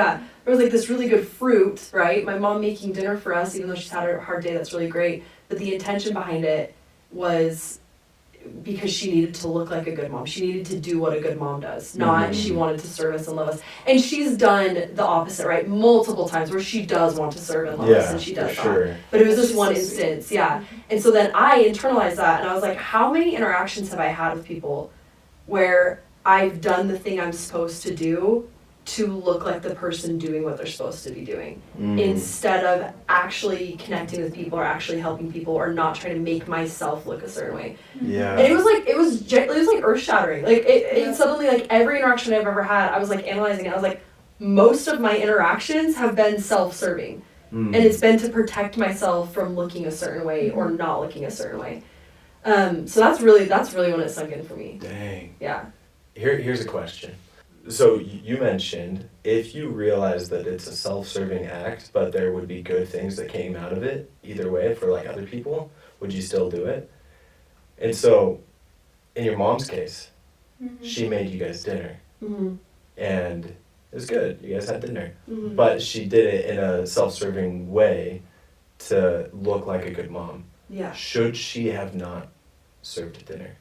There was this really good fruit, right? My mom making dinner for us, even though she's had a hard day, that's really great. But the intention behind it was because she needed to look like a good mom. She needed to do what a good mom does, not she wanted to serve us and love us. And she's done the opposite, right? Multiple times where she does want to serve and love us, and she does that. Sure. But it was this one instance, And so then I internalized that, and I was like, how many interactions have I had with people where I've done the thing I'm supposed to do to look like the person doing what they're supposed to be doing, instead of actually connecting with people or actually helping people or not trying to make myself look a certain way. Yeah. And it was earth shattering. It suddenly every interaction I've ever had, I was analyzing it. I was like, most of my interactions have been self-serving, and it's been to protect myself from looking a certain way or not looking a certain way. So that's really when it sunk in for me. Dang. Yeah. Here's a question. So you mentioned if you realize that it's a self-serving act, but there would be good things that came out of it either way for other people, would you still do it? And so in your mom's case, she made you guys dinner, and it was good. You guys had dinner, but she did it in a self-serving way to look like a good mom. Yeah. Should she have not served dinner?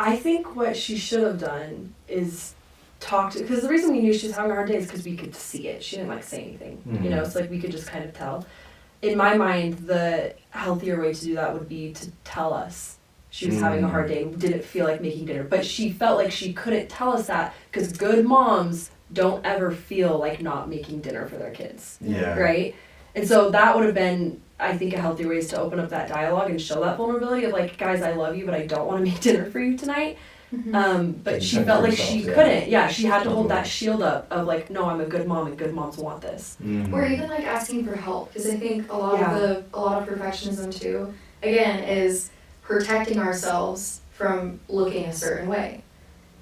I think what she should have done is because the reason we knew she was having a hard day is because we could see it. She didn't say anything, you know, so we could just kind of tell. In my mind, the healthier way to do that would be to tell us she was having a hard day, didn't feel like making dinner, but she felt like she couldn't tell us that because good moms don't ever feel like not making dinner for their kids. Yeah. Right? And so that would have been, I think, a healthier way is to open up that dialogue and show that vulnerability of guys, I love you, but I don't want to make dinner for you tonight. But she felt like she couldn't. Yeah, she had to hold that shield up of no, I'm a good mom and good moms want this. Or even asking for help, because I think a lot of perfectionism too, again, is protecting ourselves from looking a certain way.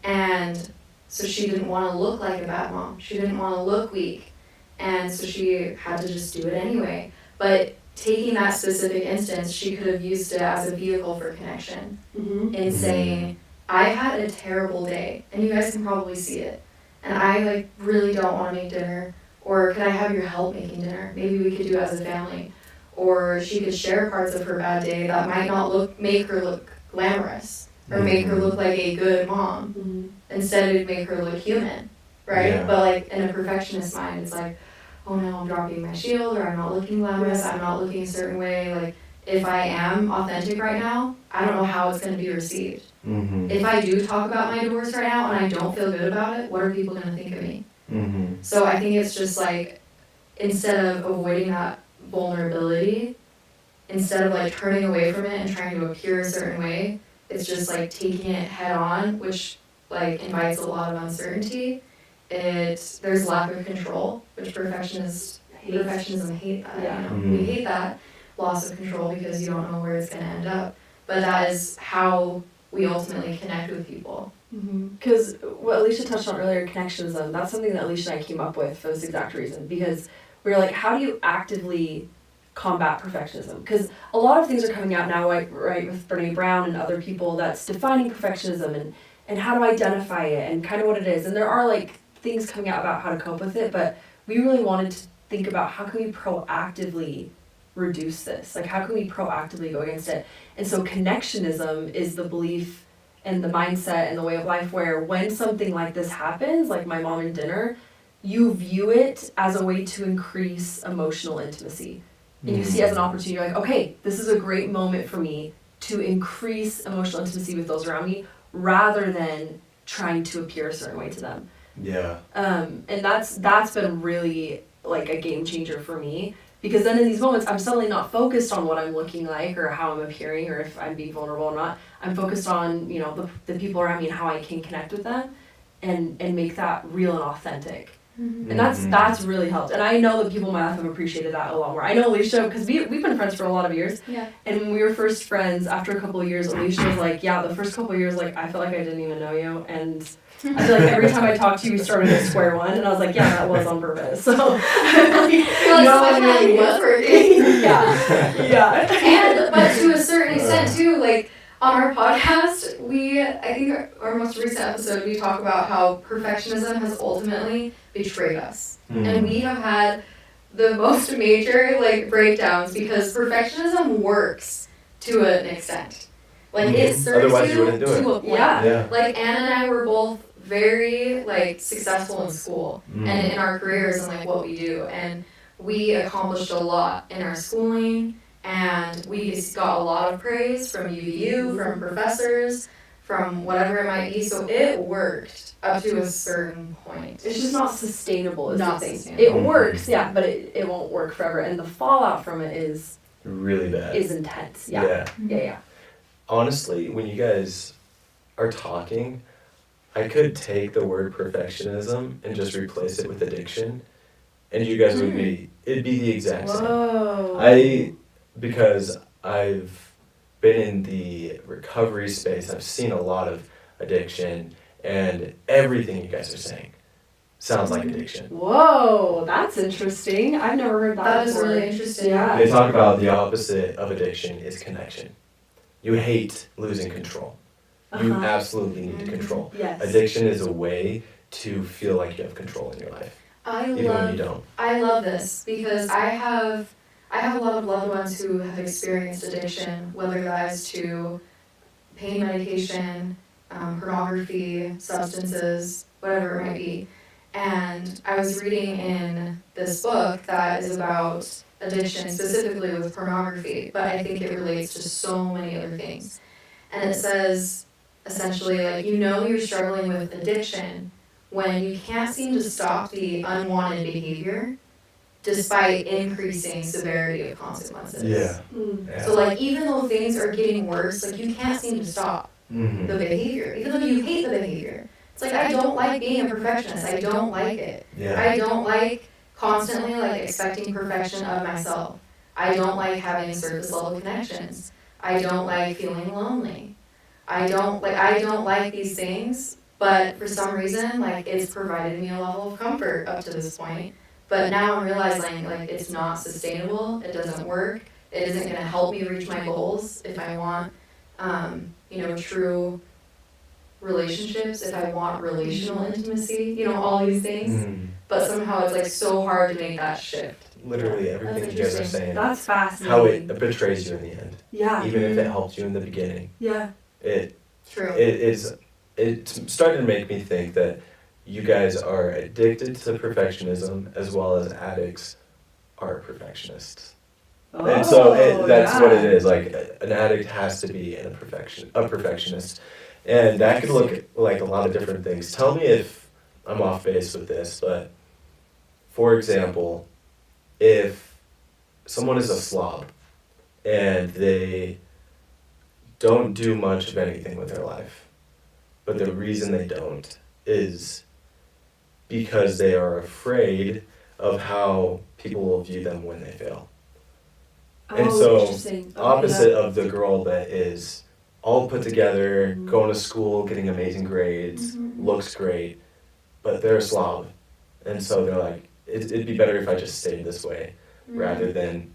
And so she didn't want to look like a bad mom. She didn't want to look weak. And so she had to just do it anyway. But taking that specific instance, she could have used it as a vehicle for connection in saying, I had a terrible day, and you guys can probably see it, and I really don't want to make dinner, or can I have your help making dinner? Maybe we could do it as a family. Or she could share parts of her bad day that might not make her look glamorous, or make her look like a good mom. Instead, it would make her look human, right? Yeah. But in a perfectionist mind, it's oh no, I'm dropping my shield, or I'm not looking glamorous, I'm not looking a certain way. If I am authentic right now, I don't know how it's going to be received. If I do talk about my divorce right now and I don't feel good about it, what are people going to think of me? So I think it's just instead of avoiding that vulnerability, instead of turning away from it and trying to appear a certain way, it's just taking it head on, which invites a lot of uncertainty. There's lack of control, which perfectionists perfectionism hate that. Yeah. You know? We hate that loss of control because you don't know where it's going to end up. But that is how we ultimately connect with people. Because what Alysha touched on earlier, connectionism, that's something that Alysha and I came up with for this exact reason. Because we were like, how do you actively combat perfectionism? Because a lot of things are coming out now, right, with Brene Brown and other people that's defining perfectionism and how to identify it and kind of what it is. And there are like things coming out about how to cope with it, but we really wanted to think about how can we proactively reduce this? Like, how can we proactively go against it? And so connectionism is the belief and the mindset and the way of life where when something like this happens, like my mom and dinner, you view it as a way to increase emotional intimacy. And you see it as an opportunity, you're like, okay, this is a great moment for me to increase emotional intimacy with those around me rather than trying to appear a certain way to them. Yeah. And that's been really like a game changer for me. Because then in these moments, I'm suddenly not focused on what I'm looking like or how I'm appearing or if I'm being vulnerable or not. I'm focused on, you know, the people around me and how I can connect with them and make that real and authentic. And that's really helped. And I know that people in my life have appreciated that a lot more. I know Alysha, because we've been friends for a lot of years. Yeah. And when we were first friends, after a couple of years, Alysha was like, yeah, the first couple of years, like, I felt like I didn't even know you. And I feel like every time I talked to you, we started at square one. And I was like, yeah, that was on purpose. So It was working. Yeah. And, but to a certain extent too, like, on our podcast, I think our most recent episode, we talk about how perfectionism has ultimately betrayed us. And we have had the most major, like, breakdowns because perfectionism works to an extent. Like, it serves Otherwise you you wouldn't do it. to a point. Yeah. Like, Anna and I were both very, like, successful in school and in our careers and, like, what we do. And we accomplished a lot in our schooling. And we got a lot of praise from UVU, from professors, from whatever it might be. So it worked up to a certain point. It's just not sustainable is Not the thing. sustainable. It works, yeah, but it won't work forever. And the fallout from it is Really bad. intense. Yeah. Honestly, when you guys are talking, I could take the word perfectionism and just replace it with addiction. And you guys it'd be the exact same. Whoa. Because I've been in the recovery space, I've seen a lot of addiction, and everything you guys are saying sounds like addiction. Whoa, that's interesting. I've never heard that That is before. really interesting. Yeah. They talk about the opposite of addiction is connection. You hate losing control. You absolutely need to control. Yes. Addiction is a way to feel like you have control in your life, even when you don't. I love this because I have a lot of loved ones who have experienced addiction, whether that is to pain medication, pornography, substances, whatever it might be. And I was reading in this book that is about addiction, specifically with pornography, but I think it relates to so many other things. And it says, essentially, like, you know you're struggling with addiction when you can't seem to stop the unwanted behavior despite increasing severity of consequences. Yeah. So, like, even though things are getting worse, like, you can't seem to stop the behavior, even though you hate the behavior. It's like, I don't like being a perfectionist. I don't like it. Yeah. I don't like constantly, like, expecting perfection of myself. I don't like having surface level connections. I don't like feeling lonely. I don't like these things, but for some reason, like, it's provided me a level of comfort up to this point. But now I'm realizing, like, it's not sustainable. It doesn't work. It isn't going to help me reach my goals if I want, true relationships, if I want relational intimacy, all these things. But somehow it's, like, so hard to make that shift. Literally everything you guys are saying, That's fascinating. how it betrays you in the end. Yeah. Even if it helped you in the beginning. Yeah. It's starting to make me think that you guys are addicted to perfectionism as well as addicts are perfectionists. And so that's what it is. Like, an addict has to be a perfectionist. And that could look like a lot of different things. Tell me if I'm off base with this, but for example, if someone is a slob and they don't do much of anything with their life, but the reason they don't is because they are afraid of how people will view them when they fail. Oh, And so, interesting. Okay, opposite yeah. of the girl that is all put together, going to school, getting amazing grades, looks great, but they're a slob. And so they're like, it'd be better if I just stayed this way rather than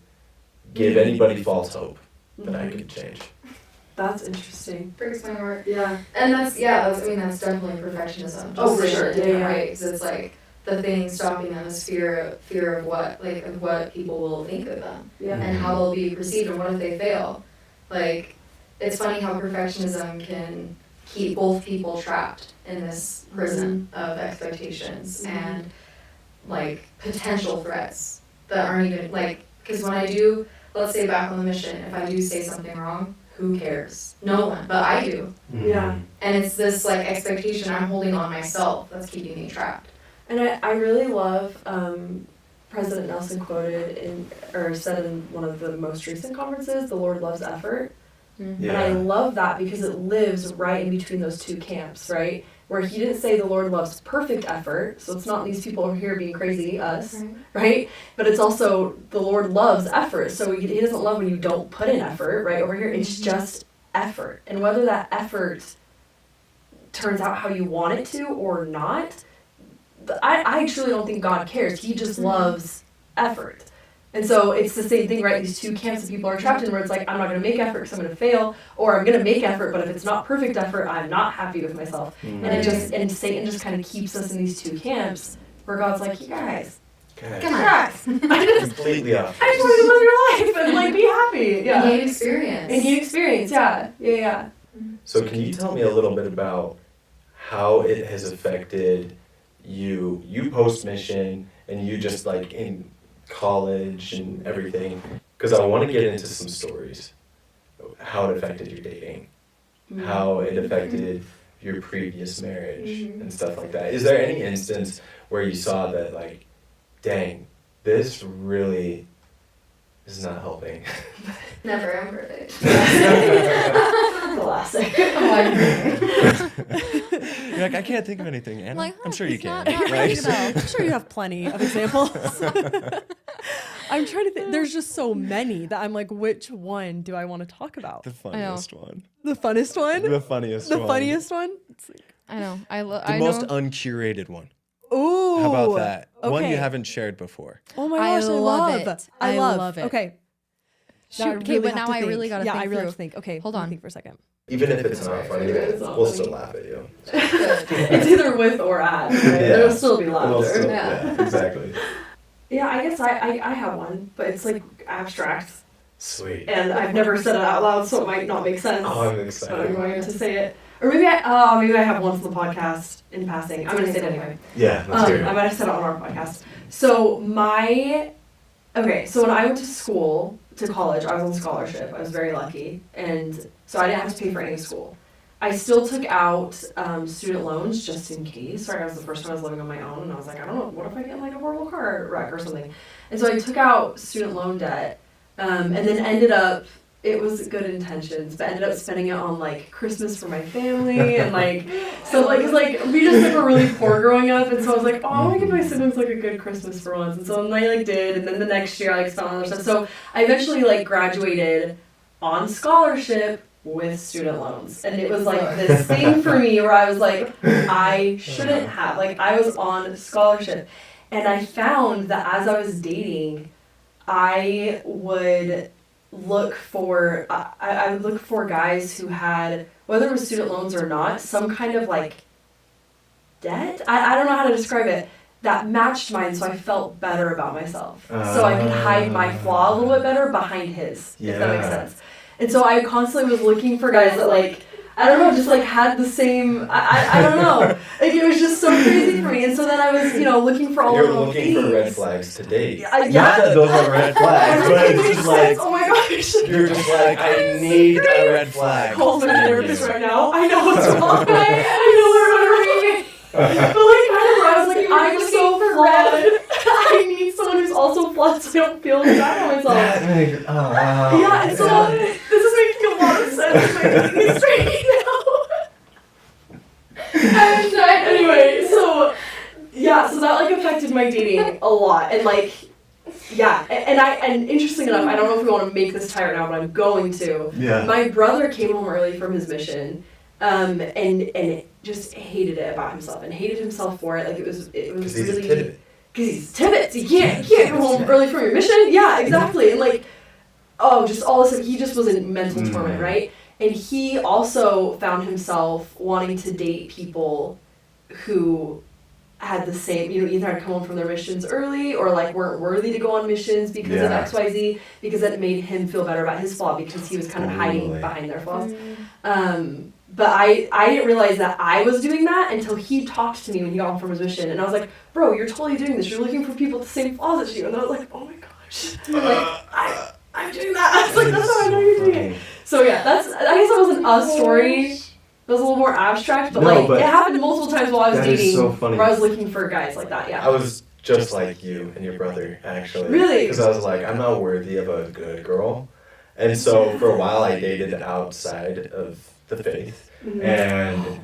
give anybody false hope that I could change. That's interesting. Breaks my heart. Yeah. And that's that's definitely perfectionism. Oh, for Just sure. in a different Yeah. way, because it's like the thing stopping them is fear of what people will think of them Yeah. and how they'll be perceived and what if they fail. Like, it's funny how perfectionism can keep both people trapped in this prison of expectations and like potential threats that aren't even like, because when I do, let's say back on the mission, if I do say something wrong, who cares? No one, but I do. Yeah. And it's this like expectation I'm holding on myself that's keeping me trapped. And I really love President Nelson said in one of the most recent conferences, the Lord loves effort. Mm-hmm. And I love that because it lives right in between those two camps, right? Where he didn't say the Lord loves perfect effort, so it's not these people over here being crazy, us, right? But it's also the Lord loves effort, so he doesn't love when you don't put in effort, right? Over here, it's just effort. And whether that effort turns out how you want it to or not, I truly don't think God cares. He just loves effort. And so it's the same thing, right? These two camps that people are trapped in where it's like, I'm not going to make effort because I'm going to fail, or I'm going to make effort, but if it's not perfect effort, I'm not happy with myself. And Satan just kind of keeps us in these two camps where God's like, you guys, Come on. Completely off. I just want you to live your life and like be happy. Yeah. And gain experience. And gain experience, yeah. So can you tell me a little bit about how it has affected you post-mission and you just like in college and everything? Because I want to get into some stories. How it affected your dating, how it affected your previous marriage and stuff like that. Is there any instance where you saw that like, dang, this really is not helping? Never, I'm perfect. Classic. You're like, I can't think of anything, Anna. Like, I'm sure you it's can. not right? ringing a bell. I'm sure you have plenty of examples. I'm trying to think. There's just so many that I'm like, which one do I want to talk about? The funniest one. The funnest one? The funniest one. The funniest one? It's like, I know. I The most uncurated one. ooh. How about that? One you okay. haven't shared before. Oh my I gosh, love I it. I love it. Okay. Shoot, Now I okay, really but have now to I think. really gotta Yeah, think I really have through. to think. Okay, Hold let me on. think for a second. Even if it's not funny, we'll still laugh at you. It's either with or at, right? There'll still be laughter. Yeah, exactly. Yeah, I guess I have one, but it's like abstract. Sweet. And I've never said it out loud, so it might not make sense. Oh, I'm But I'm excited. going to say it. Or maybe I have once on the podcast in passing. I'm going to say it anyway. Yeah, let's hear I it. might have said it on our podcast. So when I went to college, I was on scholarship. I was very lucky. And so I didn't have to pay for any school. I still took out student loans just in case. Sorry, I was the first time I was living on my own, and I was like, I don't know, what if I get in like a horrible car wreck or something? And so I took out student loan debt, and then ended up, it was good intentions, but ended up spending it on like Christmas for my family and like, so like, cause like we just were really poor growing up, and so I was like, oh, I want to give my siblings like a good Christmas for once, and so I like did, and then the next year I like spent on other stuff. So I eventually like graduated on scholarship with student loans, and it was like this thing for me where I was like, I shouldn't have, like I was on scholarship, and I found that as I was dating, I would look for I would look for guys who had, whether it was student loans or not, some kind of like debt. I don't know how to describe it, that matched mine, so I felt better about myself. So I could hide my flaw a little bit better behind his, if that makes sense. And so I constantly was looking for guys that like, I don't know, just like had the same, I don't know. Like it was just so crazy for me. And so then I was, looking for all You're of those looking for red things. flags to date. Yeah. Not that those are red flags, but Everything it's makes just like, sense. Oh my gosh. you're just like, I need a red flag. Call my in therapist you. right now. I know what's wrong. I know what I'm reading. But like kind of where I was like, I'm so flawed. I need someone who's also flawed so I don't feel bad about myself. Yeah, and so this is making a lot of sense. Like, making it straight now. And anyway, so yeah, Yeah, so that like affected my dating a lot, and like, yeah, and interesting enough, I don't know if we want to make this tie right now, but I'm going to. Yeah. My brother came home early from his mission, and just hated it about himself and hated himself for it. Like it was Because he's really a Tibbit. because he's Tibbitts. You can't come home early from your mission. Yeah, exactly. And like, oh, just all of a sudden, he just was in mental torment, right? And he also found himself wanting to date people who had the same, either had come home from their missions early or like weren't worthy to go on missions because of XYZ, because that made him feel better about his flaw because he was kind of hiding behind their flaws. But I didn't realize that I was doing that until he talked to me when he got home from his mission, and I was like, bro, you're totally doing this. You're looking for people with the same flaws as you. And I was like, oh my gosh, like I'm doing that. I was like, that's how I know you're doing it. So yeah, I guess that wasn't a story. It was a little more abstract, but it happened multiple times while I was dating, so funny. where I was looking for guys like that. Yeah. I was just like you and your brother, actually. Really? Because I was like, I'm not worthy of a good girl. And so for a while I dated outside of the faith. And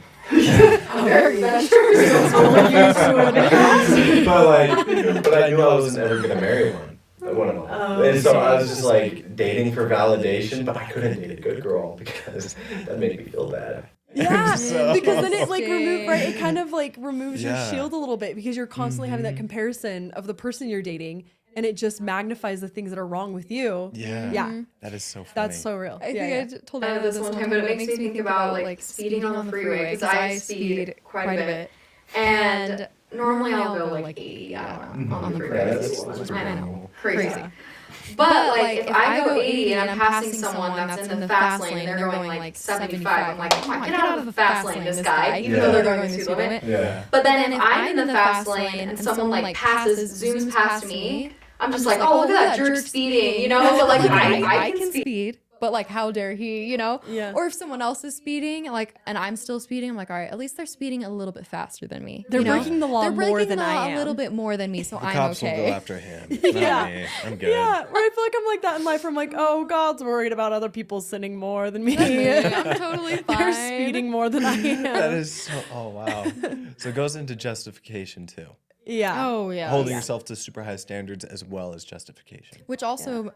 but I knew I wasn't ever gonna marry one of them. And so I was just like dating for validation, but I couldn't date a good girl because that made me feel bad. Yeah, So- because then it like it kind of like removes your Yeah. shield a little bit because you're constantly having that comparison of the person you're dating, and it just magnifies the things that are wrong with you. Yeah. Yeah. That is so funny. That's so real. I think yeah. I told I Anna know this one time, but it makes me think about like speeding on the freeway because I speed quite a bit, and normally I'll go like 80, I don't know, on the freeway. That's I know, crazy. But like if I go 80 and I'm passing someone that's in the fast lane and they're going like 75, I'm like, oh my, get out of the fast lane, this guy, even though they're going the speed limit. Yeah. But then if I'm in the fast lane and someone like zooms past me, I'm just like, oh, look at that jerk speeding, but like I can speed. But like, how dare he, Yeah. Or if someone else is speeding, like, and I'm still speeding, I'm like, all right, at least they're speeding a little bit faster than me. They're breaking the law They're breaking more than the law I am. a little bit more than me, so The I'm cops okay. will go after him. Not Yeah. me. I'm good. Yeah, where I feel like I'm like that in life. Where I'm like, oh, God's worried about other people sinning more than me. I'm totally fine. They're speeding more than I am. That is so, oh wow. So it goes into justification too. Yeah. Oh yeah. Holding yourself to super high standards as well as justification. Which also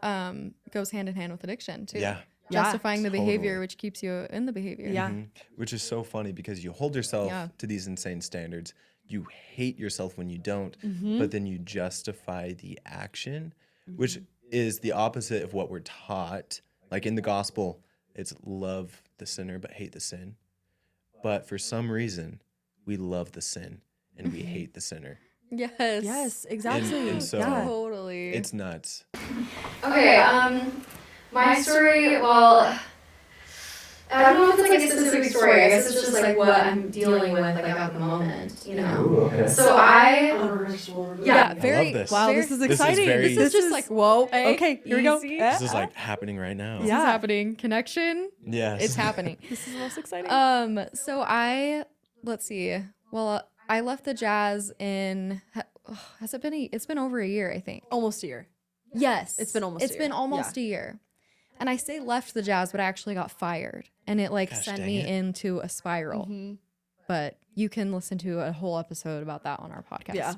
goes hand in hand with addiction too. Yeah. Justifying the behavior, Totally. which keeps you in the behavior. Yeah. Which is so funny because you hold yourself Yeah. to these insane standards. You hate yourself when you don't, Mm-hmm. but then you justify the action, which is the opposite of what we're taught. Like in the gospel, it's love the sinner but hate the sin. But for some reason, we love the sin and we hate the sinner. Yes. Yes, exactly. and so- yeah. Totally. It's nuts. Okay, my story, well, I don't know if it's like a specific story. I guess it's just like what I'm dealing with like at the moment, Ooh, okay. So I, yeah, I very. love this. Wow, very- this is This is exciting. very- This is just like, whoa. Okay, here we go. easy. This is like happening right now. This is Yeah. happening. Connection. Yes. It's happening. This is the most exciting. So let's see. Well, I left the jazz in. Has it been? It's been over a year, I think. Almost a year. Yes, It's been almost a It's been year. almost a year, and I say left the jazz, but I actually got fired, and it like Gosh, sent dang me it. into a spiral. Mm-hmm. But you can listen to a whole episode about that on our podcast. Yeah.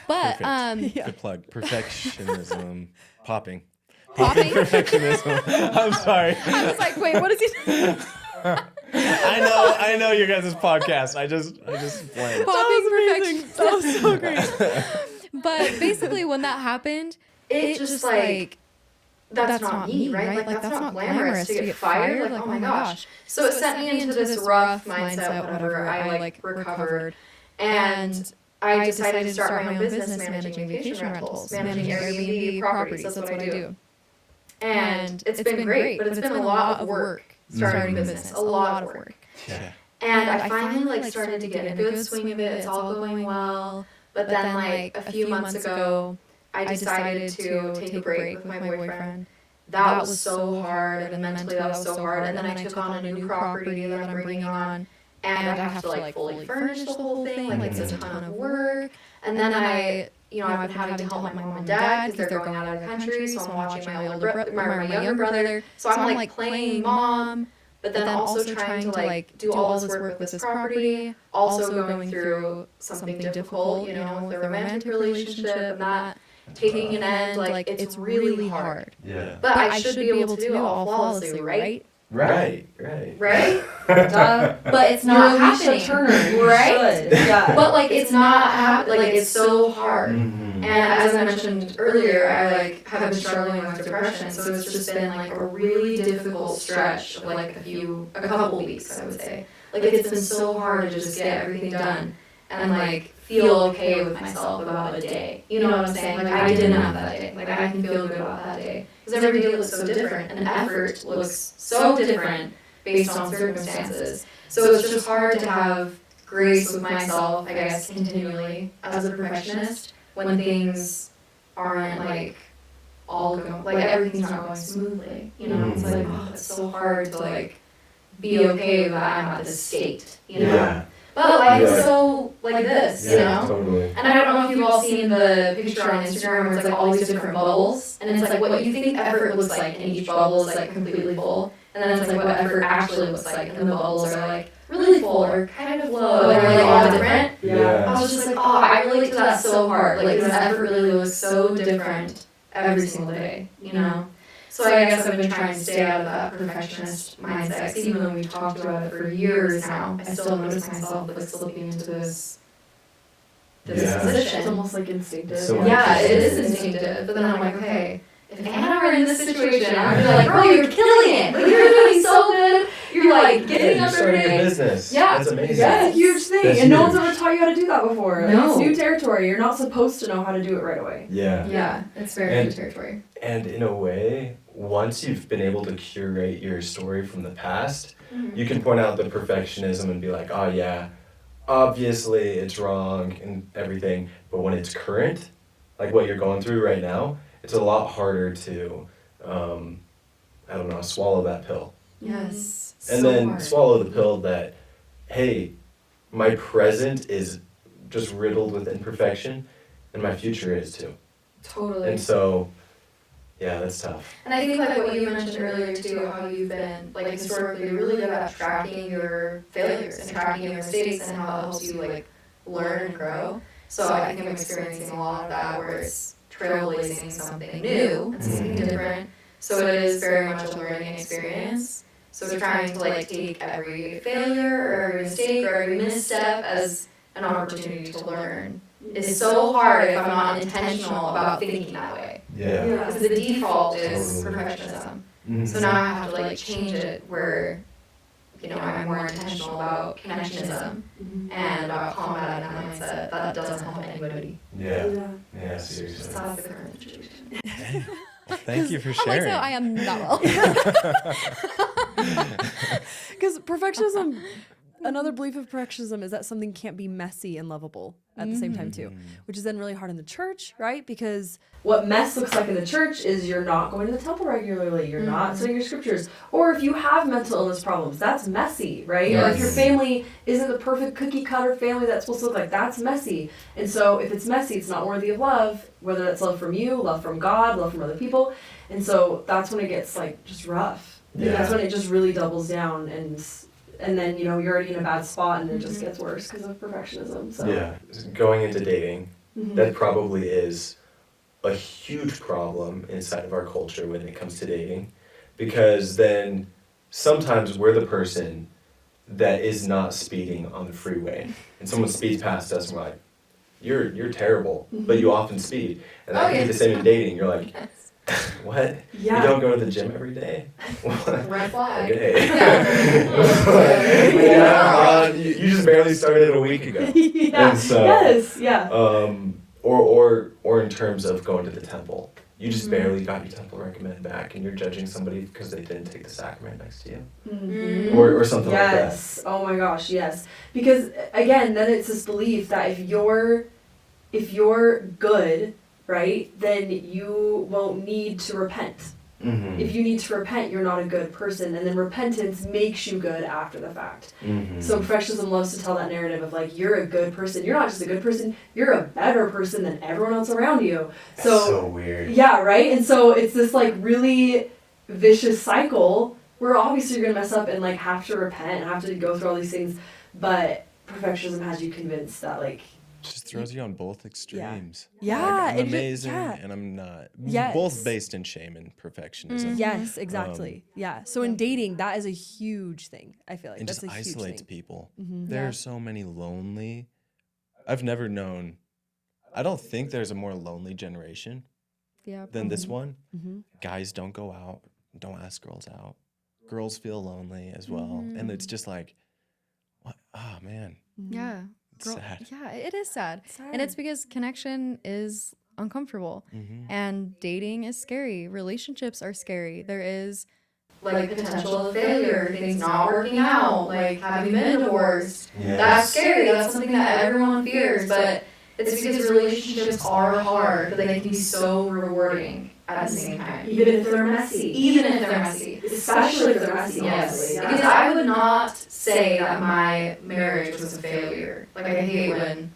But Perfect. Yeah. Good plug. Perfectionism. Popping. Popping? Perfectionism. I'm sorry. I was like, wait, what is he? I know your guys' podcast. I just blanked. Popping amazing. perfection. That was so great. But basically, when that happened, it just like, that's not not me, right? Like that's not glamorous to get fired. Like, oh my gosh. So it sent me into this rough mindset, whatever. I like recovered. And I decided to start my own business managing vacation rentals, managing Airbnb properties. That's what I do. And it's been great, but it's been a lot of work starting a business, a lot of work. Yeah. And I finally like started to get in a good swing of it. It's all going well. But then like a few months ago, I decided to take a break with my boyfriend. That was so hard, and mentally that was so hard. And then I took on a new property that I'm bringing on, and I have to like fully furnish the whole thing. Like it's a ton of work. And then I've been having to help my mom and dad because they're going out of the country. So I'm watching my younger brother. So I'm like playing mom, but then also trying to like do all this work with this property, also going through something difficult, you know, with a romantic relationship and that taking an end, like it's really hard. Yeah. But I should be able to do it all flawlessly, right? Right. Right? Duh. But it's not happening. Turner, right? Yeah. But like it's not happening. Like it's so hard. Mm-hmm. And as I mentioned earlier, I like have been struggling with depression, so it's just been like a really difficult stretch of like a couple weeks, I would say. Like it's been so hard to just get everything done and like feel okay with myself about a day. You know what I'm saying? Like I didn't have that day. Like I can feel good about that day. Because every day looks so different and effort looks so different based on circumstances. So it's just hard to have grace with myself, I guess, continually as a perfectionist when things aren't like all going, like everything's not going smoothly. You know, it's like, oh, it's so hard to like be okay that I'm at this state, you know? Yeah. But life is so like this, you know? Totally. And I don't know if you've all seen the picture on Instagram where it's like all these different bubbles, and it's like what you think effort looks like, and each bubble is like completely full, and then it's like what effort actually looks like, and the bubbles are like really full or kind of low, and they're like all different. Yeah. I was just like, oh, I relate to that so hard. Like this effort really looks so different every single day, you know? So I guess I've been trying to stay out of that perfectionist mindset. 'Cause even though we've talked about it for years now, I still notice myself like slipping into this position. It's almost like instinctive. So Yeah, it is instinctive. But then I'm like, okay, if Anna were in this situation, I would be like, bro, you're killing it. Like, you're doing so good. You're like getting You're up every starting a day. business. Yeah. That's amazing. That's a huge thing, That's and no one's huge. ever taught you how to do that before. Like, No. it's new territory. You're not supposed to know how to do it right away. Yeah. Yeah, it's very And- new territory. And in a way, once you've been able to curate your story from the past, you can point out the perfectionism and be like, oh yeah, obviously it's wrong and everything. But when it's current, like what you're going through right now, it's a lot harder to, I don't know, swallow that pill. Yes. And so then hard. swallow the pill that, hey, my present is just riddled with imperfection, and my future is too. Totally. And so, yeah, that's tough. And I think like what you mentioned earlier too, how you've been like historically really good at tracking your failures and tracking your mistakes and how it helps you like learn and grow. So I think I'm experiencing a lot of that where it's trailblazing something new and something different. So it is very much a learning experience. So trying to like take every failure or every mistake or every misstep as an opportunity to learn is so hard if I'm not intentional about thinking that way. Yeah. Because the default is Totally. perfectionism. Mhm. So now I have to like change it where, you know, I'm more intentional about connectionism and about combating that mindset. That doesn't help anybody. Yeah. Yeah. Yeah, seriously. So that's the current situation. Well, thank you for I'm like, sharing. so I am not well. Because perfectionism, another belief of perfectionism is that something can't be messy and lovable at the same time too, which is then really hard in the church, right? Because What mess looks like in the church is you're not going to the temple regularly, you're not studying your scriptures, or if you have mental illness problems, that's messy, right? Or if your Yes. family isn't the perfect cookie cutter family that's supposed to look like, that's messy. And so if it's messy, it's not worthy of love, whether that's love from you, love from God, love from other people. And so that's when it gets like just rough. Yeah. That's when it just really doubles down and then, you know, you're already in a bad spot and it just gets worse because of perfectionism. So Yeah. Going into dating, Mhm. that probably is a huge problem inside of our culture when it comes to dating. Because then sometimes we're the person that is not speeding on the freeway. And someone speeds past us and we're like, you're terrible, but you often speed. And that Oh, can be yeah. the same in dating. You're like, what? Yeah. You don't go to the gym every day? Red flag. Okay. Yeah. You just barely started a week ago. Yeah. And so, Yes. Yeah. or in terms of going to the temple, you just barely got your temple recommended back, and you're judging somebody because they didn't take the sacrament next to you, Mm-hmm. or something like that. Yes. Oh my gosh, yes. Because again, then it's this belief that if you're good, right, then you won't need to repent. Mm-hmm. If you need to repent, you're not a good person, and then repentance makes you good after the fact. Mm-hmm. So perfectionism loves to tell that narrative of like, you're a good person. You're not just a good person, you're a better person than everyone else around you. That's so weird. Yeah, right? And so it's this like really vicious cycle where obviously you're gonna mess up and like have to repent and have to go through all these things, but perfectionism has you convinced that like Just throws you on both extremes. Yeah, Like, I'm it ju- amazing yeah. and I'm not. Yes. Both based in shame and perfectionism. Yes, exactly. Yeah. So in dating, that is a huge thing. I feel like And that's just a huge isolates thing. people. Mhm. There Yeah. are so many lonely. I've never known. I don't think there's a more lonely generation Yeah. than this one. Mhm. Guys don't go out, don't ask girls out. Girls feel lonely as well. And it's just like, what? Oh, man. Yeah. It's sad. Yeah, it is sad. Sad. And it's because connection is uncomfortable and dating is scary. Relationships are scary. There is Like potential of failure, things not working out, like having been divorced. Yes. That's scary. That's something that everyone fears, but it's because relationships are hard, but they can be so rewarding at the same time. even if they're messy, Even if they're messy. especially if they're messy, Yes, honestly. Yeah. because I would not say that my marriage was a failure. Like I hate when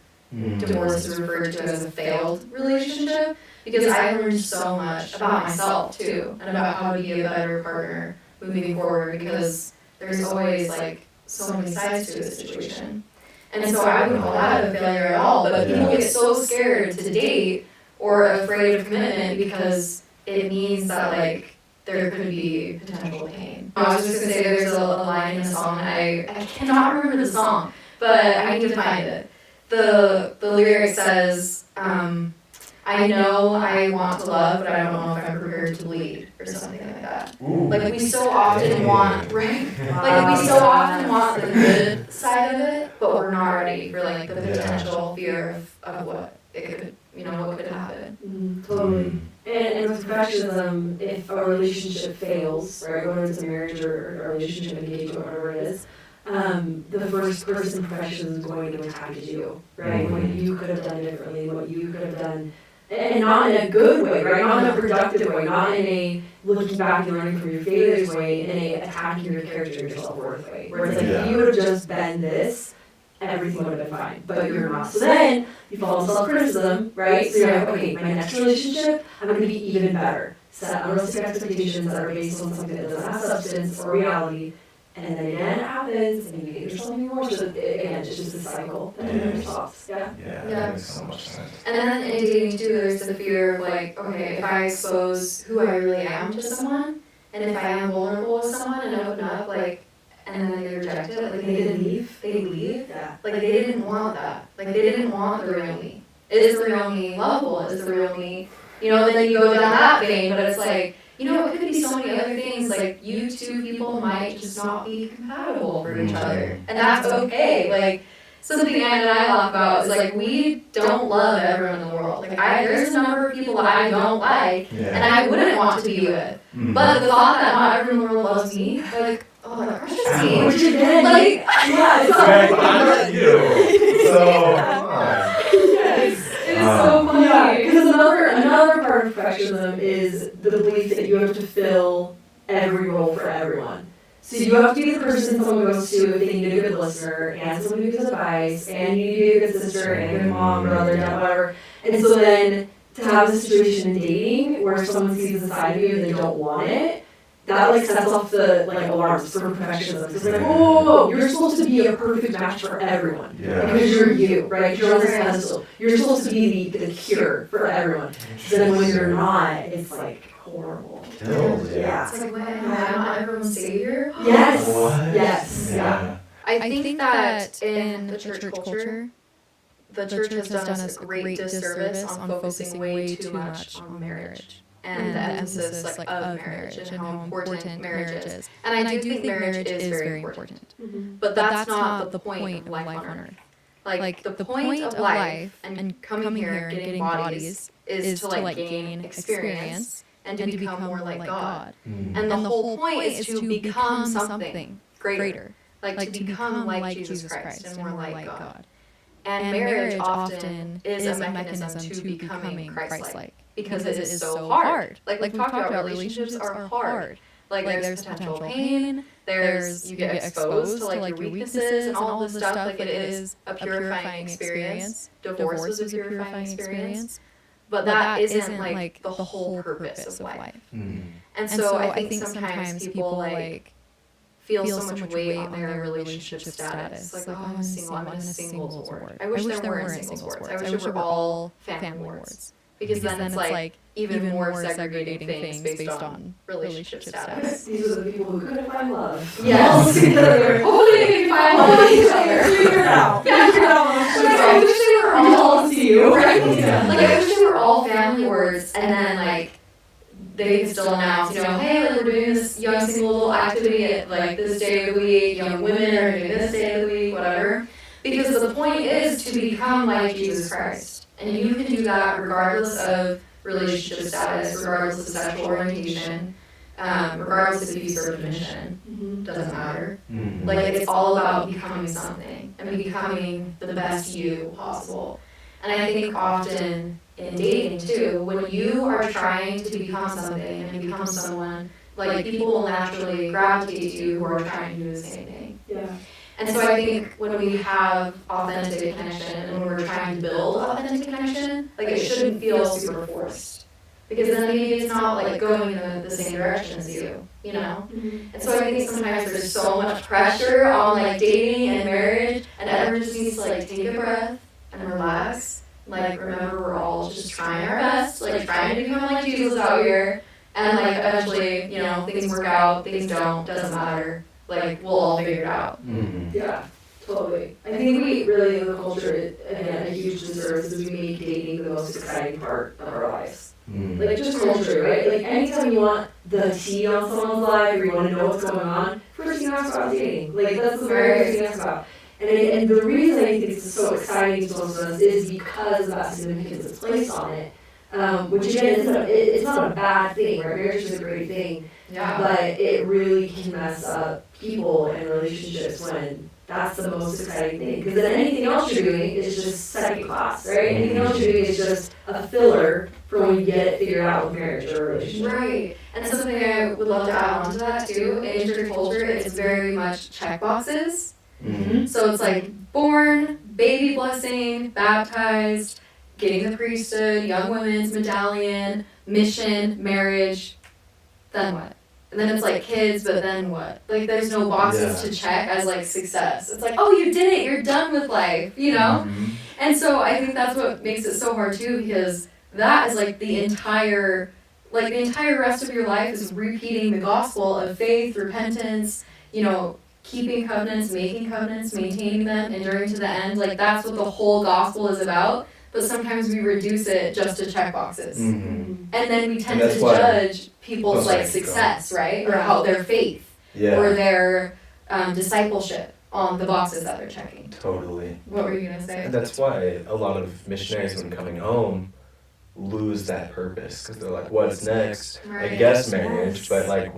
divorce is referred to as a failed relationship because I learned so much about myself too and about how to be a better partner moving forward because there's always like so many sides to a situation. And so I wouldn't call that a failure at all, but people get so scared to date or afraid of commitment because it means that like there could be potential pain. I was just gonna say there's a line in a song, I cannot remember the song, but I need to find it. The lyric says, I know I want to love, but I don't know if I'm prepared to bleed, or something like that. Like we so often want, right? Like we so often want the good side of it, but we're not ready for like the potential fear of what it could, what could happen. Totally. And with perfectionism, if a relationship fails, right, whether it's a marriage or a relationship, engagement, whatever it is, the first person perfectionism is going to attack is you, right? What you could have done differently, what you could have done, and not in a good way, right? Not in a productive way, not in a looking back and learning from your failures way, in a attacking your character and your self-worth way. Where it's like, if you would have just been this, everything would have been fine, but you're not. So then you fall into self-criticism, right? So you're like, okay, my next relationship, I'm going to be even better. Set unrealistic expectations that are based on something that doesn't have substance or reality, and then again it happens, and you hate yourself even more. So again, it's just a cycle that never stops. Yeah. Yeah, Yeah. that makes so much sense. And then in dating too, there's the fear of like, okay, if I expose who I really am to someone, and if I am vulnerable with someone and open up, like, and then they reject it, like they leave. Yeah. Like they didn't want that. Like they didn't want the real me. Is the real me lovable? Is the real me, then you go down that vein, but it's like, it could be so many other things, like you two people might just not be compatible for each other. And that's okay. Like something Anna and I laugh about is like we don't love everyone in the world. Like there's a number of people that I don't like and I wouldn't want to be with. But the thought that not everyone in the world loves me, like, oh, that crushes me. Which again, Like, yeah, it's Exactly, I'm not you. So, come on. it is so funny. Yeah, because another part of perfectionism is the belief that you have to fill every role for everyone. So you have to be the person someone goes to if they need a good listener, and someone who gives advice, and you need to be a good sister, and a good mom, brother, dad, whatever. And so then to have a situation in dating where someone sees the side of you and they don't want it, that like sets off the like alarms for perfectionism. It's like, oh, you're supposed to be a perfect match for everyone because you're you, right? You're on this pedestal. You're supposed to be the cure for everyone. So then when you're not, it's like horrible. Killed, yeah. It's like, what? Am I not everyone's savior? Yes. What? Yes. Yeah. I think that in the church culture, the church has done us a great disservice on focusing way too much on marriage. And the emphasis like of marriage and how important marriage is. And I do think marriage is very important. But that's not the point of life on earth. Like the point of life and coming here and getting bodies is to like gain experience and to become more like God. And the whole point is to become something greater. Like to become like Jesus Christ and more like God. And marriage often is a mechanism to becoming Christ-like. Because it is so hard. Like we've talked about, relationships are hard. Like there's potential pain, you get exposed to like your weaknesses and all this stuff. Like it is a purifying experience. Divorce is a purifying experience. But that isn't like the whole purpose of life. And so I think sometimes people like feel so much weight on their relationship status. Like, oh, I'm single, I'm in a singles ward. I wish there weren't singles wards. I wish there were all family wards. Because then it's like even more segregating things based on relationship status. These are the people who couldn't find love. Yes. Hopefully they can find love in each other. Figure it out. I wish they were all to you. right? Yeah. Like, I wish they were all family wards, and then like they could still announce, you know, hey, like, we're doing this young single activity at like this day of the week, young women are doing this day of the week, whatever. Because the point is to become like Jesus Christ. And you can do that regardless of relationship status, regardless of sexual orientation, regardless if you serve a mission. Doesn't matter. Like, it's all about becoming something and becoming the best you possible. And I think often in dating too, when you are trying to become something and become someone, like, people will naturally gravitate to you who are trying to do the same thing. Yeah. And so I think when we have authentic connection and when we're trying to build authentic connection, like, it shouldn't feel super forced. Because then maybe it's not like going in the same direction as you, you know? And so I think sometimes there's so much pressure on like dating and marriage, and everyone just needs to like take a breath and relax. Like, remember, we're all just trying our best, like trying to become like Jesus out here. And like eventually, you know, things work out, things don't, doesn't matter. Like, we'll all figure it out. Yeah, totally. I think we really, in the culture, again, a huge disservice is we make dating the most exciting part of our lives. Like, just culture, right? Like, anytime you want the tea on someone's life or you want to know what's going on, first you ask about dating. Like, that's the very first thing you ask about. And the reason I think it's so exciting to most of us is because of that significance that's placed on it. Which again, it's not a bad thing, right? Marriage is a great thing. Yeah. But it really can mess up people and relationships when that's the most exciting thing. Because then anything else you're doing is just second class, right? Anything else you're doing is just a filler for when you get it figured out with marriage or a relationship. Right. And something I would love to add on to that too, in church culture, it's very much check boxes. So it's like born, baby blessing, baptized, getting the priesthood, young women's medallion, mission, marriage, then what? And then it's like kids, but then what? Like, there's no boxes to check as like success. It's like, oh, you did it, you're done with life, you know? And so I think that's what makes it so hard too, because that is like the entire rest of your life is repeating the gospel of faith, repentance, you know, keeping covenants, making covenants, maintaining them, enduring to the end. Like, that's what the whole gospel is about. But sometimes we reduce it just to check boxes. And then we tend to judge people's like success, right? Or how their faith or their discipleship on the boxes that they're checking. Totally. What were you gonna say? And that's why a lot of missionaries, when coming home, lose that purpose, because they're like, what's next? Right. I guess marriage, but like,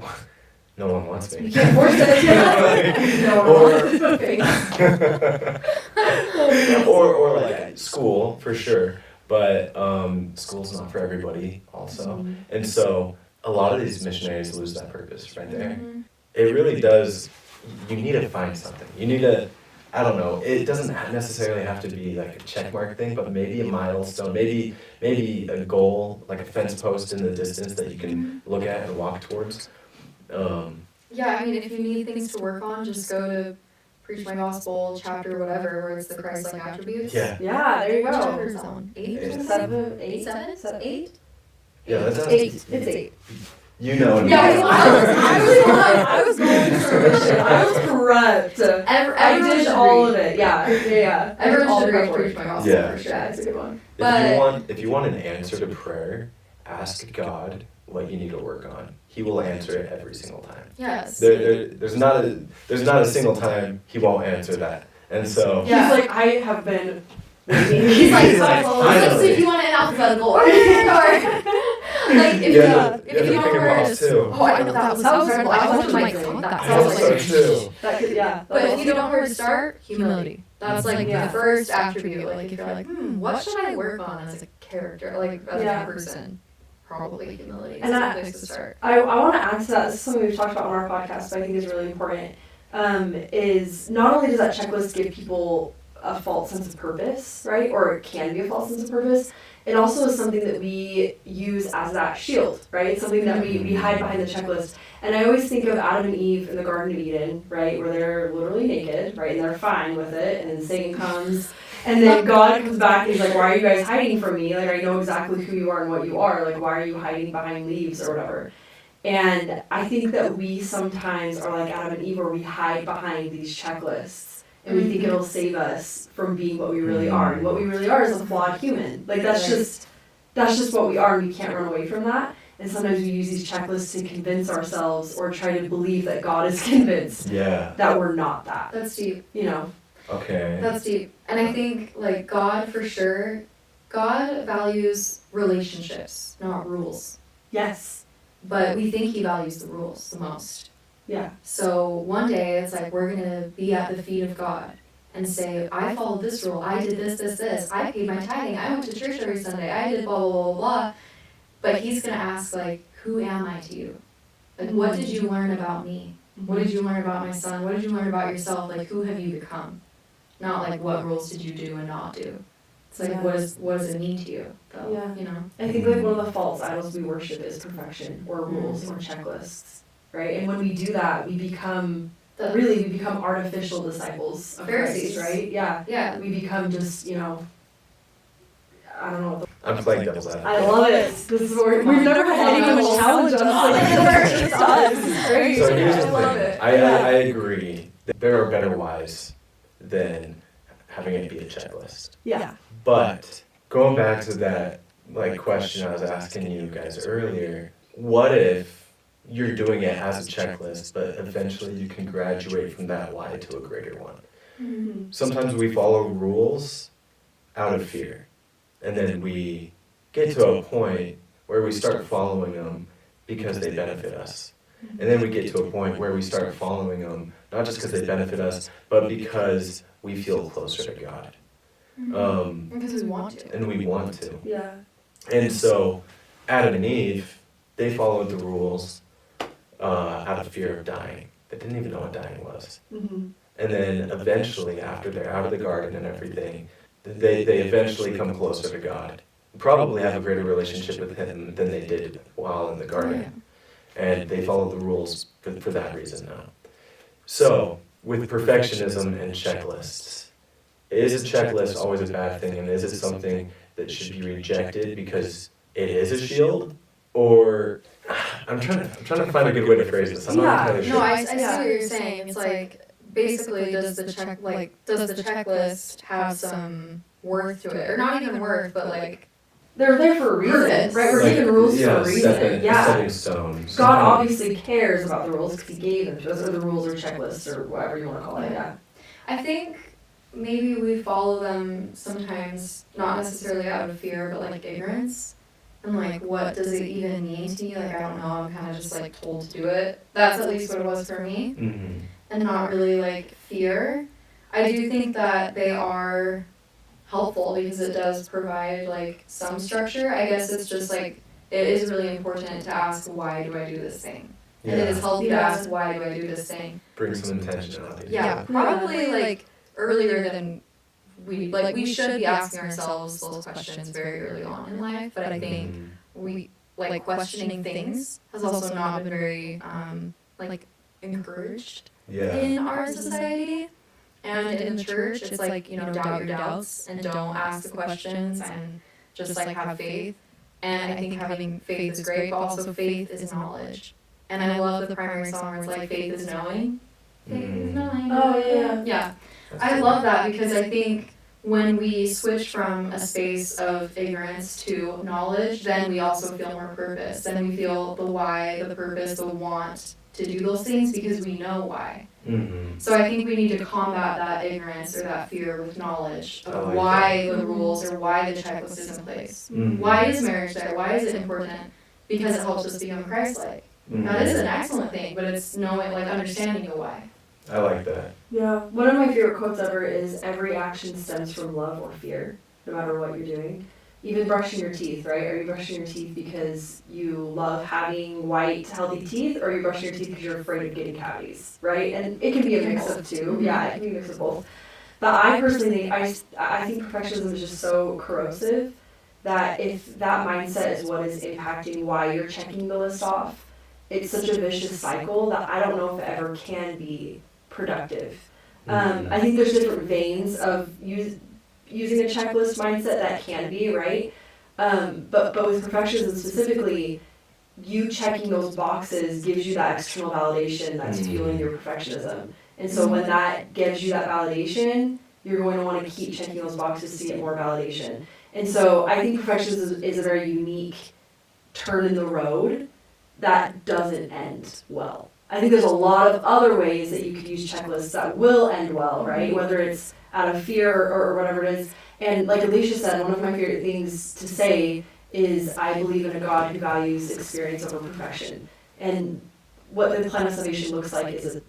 no one wants me. You can't force it. No one or like school, for sure. But school's not for everybody also. And so a lot of these missionaries lose that purpose right there. It really does. You need to find something. You need to, I don't know, it doesn't necessarily have to be like a check mark thing, but maybe a milestone, maybe a goal, like a fence post in the distance that you can look at and walk towards. Yeah, I mean, if you need things to work on, just go to Preach My Gospel, chapter whatever, where it's the Christ-like attributes. Yeah, there you What go. chapter is that one? 8? 7, 8, 7? 8? Yeah, that's 8. It's 8. You know. Yeah, I was going through mission. I was corrupt. I did all of it. Yeah. Everyone should read Preach My Gospel for sure. That's a good one. If you want an answer to prayer, ask God what you need to work on. He will answer it every single time. Yes. There's not a single time he won't answer that. And so He's like, I have been waiting. He's like, finally. so if you want an alphabetical order, like if you want words. Too. Oh, I know that was incredible. I was like, I was so too. But if you don't know where to start, humility. That's like the first attribute. Like, if you're like, what should I work on as a character, like as a person? Probably humility. And that's a place to start. I want to add to that. This is something we've talked about on our podcast, but I think is really important. Is not only does that checklist give people a false sense of purpose, right? Or it can be a false sense of purpose. It also is something that we use as that shield, right? It's something that we hide behind the checklist. And I always think of Adam and Eve in the Garden of Eden, right, where they're literally naked, right, and they're fine with it, and then Satan comes, and then God comes back and he's like, why are you guys hiding from me? Like, I know exactly who you are and what you are. Like, why are you hiding behind leaves or whatever? And I think that we sometimes are like Adam and Eve, where we hide behind these checklists, and we think it'll save us from being what we really are. And what we really are is a flawed human. Like, that's just what we are, and we can't run away from that. And sometimes we use these checklists to convince ourselves or try to believe that God is convinced that we're not that. That's deep. You know? Okay. That's deep. And I think, like, God, for sure, God values relationships, not rules. Yes. But we think he values the rules the most. Yeah. So one day it's like we're going to be at the feet of God and say, I followed this rule, I did this, I paid my tithing, I went to church every Sunday, I did blah, blah, blah, blah. But he's going to ask, like, who am I to you? Like, what did you learn about me? What did you learn about my son? What did you learn about yourself? Like, who have you become? Not like, what rules did you do and not do? It's like, what does it mean to you, though? Yeah. You know? I think, like, one of the false idols we worship is perfection or rules or checklists, right? And when we do that, we become artificial disciples of Pharisees. Christ, right? Yeah. Yeah. We become just, you know, I don't know what the I'm playing devil's advocate. I love it. This is where we've never had anyone challenge us like this. It's us. It's great. So here's the I love thing. it. I agree that there are better ways than having it be a checklist. Yeah. But going back to that like question I was asking you guys earlier, what if you're doing it as a checklist, but eventually you can graduate from that why to a greater one? Mm-hmm. Sometimes we follow rules out of fear, and then we get to a point where we start following them because they benefit us. And then we get to a point where we start following them, not just because they benefit us, but because we feel closer to God. Because we want to. And we want to. Yeah. And so Adam and Eve, they followed the rules out of fear of dying. They didn't even know what dying was. Mm-hmm. And then eventually, after they're out of the garden and everything, they eventually come closer to God. Probably have a greater relationship with Him than they did while in the garden. And they follow the rules for that reason now. So, with perfectionism and checklists, is a checklist always a bad thing? And is it something that should be rejected because it is a shield? Or, I'm trying to find a good way to phrase this. I'm not entirely sure. No, I see what you're saying. It's like, basically, does the checklist have some worth to it? Or not even worth, but like, They're there for a reason, Purpose. right? We're given rules for a reason. Setting stones. God obviously cares about the rules because He gave them to us, or the rules or checklists or whatever you want to call it. Yeah. I think maybe we follow them sometimes, not necessarily out of fear, but like ignorance. And like, what does it even mean to me? Like, I don't know, I'm kind of just like told to do it. That's at least what it was for me. Mm-hmm. And not really like fear. I do think that they are helpful because it does provide like some structure. I guess it's just like, it is really important to ask, why do I do this thing? And it is healthy to ask, why do I do this thing? Bring some intentionality. Yeah, probably like earlier than we should be asking ourselves those questions very early on in life, but I think we like questioning things has also not been very like encouraged in our society. And in the church, it's like, you know, doubt your doubts and don't ask the questions and just like have faith. And I think having faith is great, but also faith is knowledge. And I love the primary song where it's like, faith is knowing. Faith is knowing. Oh, yeah. Yeah. I love that because I think when we switch from a space of ignorance to knowledge, then we also feel more purpose. Then we feel the why, the purpose, the want to do those things because we know why. Mm-hmm. So I think we need to combat that ignorance or that fear with knowledge of like why the rules or why the checklist is in place. Mm-hmm. Why is marriage there? Why is it important? Because it helps us become Christ-like. Mm-hmm. That is an excellent thing, but it's knowing, like understanding the why. I like that. Yeah. One of my favorite quotes ever is, every action stems from love or fear, no matter what you're doing. Even brushing your teeth, right? Are you brushing your teeth because you love having white, healthy teeth, or are you brushing your teeth because you're afraid of getting cavities, right? And it can be a mix of two. Yeah, it can be a mix of both. But I personally think, I think perfectionism is just so corrosive that if that mindset is what is impacting why you're checking the list off, it's such a vicious cycle that I don't know if it ever can be productive. I think there's different veins of using a checklist mindset that can be, right? But with perfectionism specifically, you checking those boxes gives you that external validation that's fueling your perfectionism. And so when that gives you that validation, you're going to want to keep checking those boxes to get more validation. And so I think perfectionism is a very unique turn in the road that doesn't end well. I think there's a lot of other ways that you could use checklists that will end well, right? Whether it's out of fear or whatever it is. And like Alysha said, one of my favorite things to say is I believe in a God who values experience over perfection. And what the plan of salvation looks like is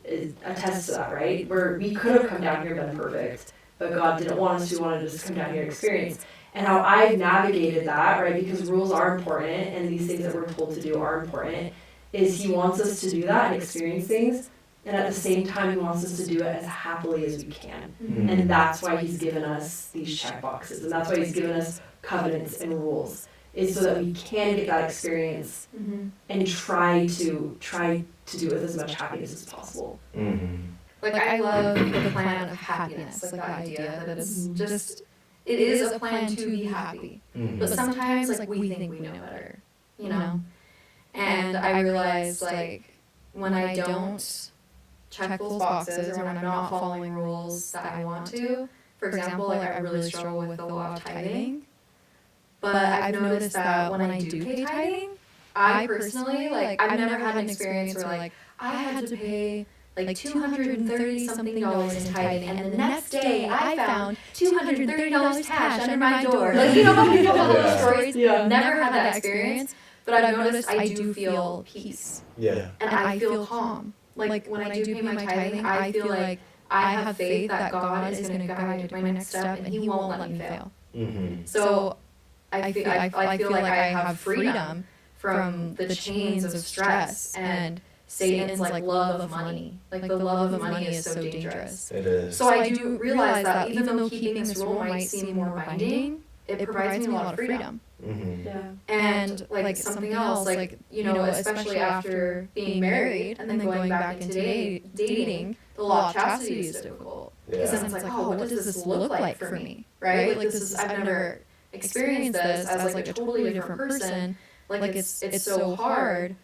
attests to that, right? Where we could have come down here and been perfect, but God didn't want us to. He wanted us to come down here and experience. And how I've navigated that, right, because rules are important and these things that we're told to do are important, is He wants us to do that and experience things, and at the same time He wants us to do it as happily as we can. And that's why He's given us these check boxes, and that's why He's given us covenants and rules, is so that we can get that experience and try to do it with as much happiness as possible. Like I love the plan of happiness, like the idea that it's just, it is a plan to be happy. But sometimes like we think we know better, you know? And I realize like when I don't check those boxes or when I'm not following rules that I want to, for example, like I really struggle with the law of tithing. But I've noticed that when I do pay tithing, I personally, like, I've never had an experience where, like, I had to pay, like, $230 something in tithing, and the next day I found $230 cash under my door. Like, you know how people tell those stories? Yeah. Never had that experience, but I've noticed I do feel peace. Yeah. And I feel calm. Like, when I do pay my tithing, I feel like I have faith that God is going to guide my next step, and He won't let me fail. So I feel like I have freedom from the chains of stress and Satan's like love of money. Like the love of money is so dangerous. It is. So I do realize that even though keeping this rule might seem more binding, it provides me a lot of freedom. Yeah. And like something else, like, you know, especially after being married and then going back into dating, the law of chastity is difficult. Because then it's like, oh, what does this look like for me? Right? Like this is, I've never experienced this as like a totally different person. Like it's so hard.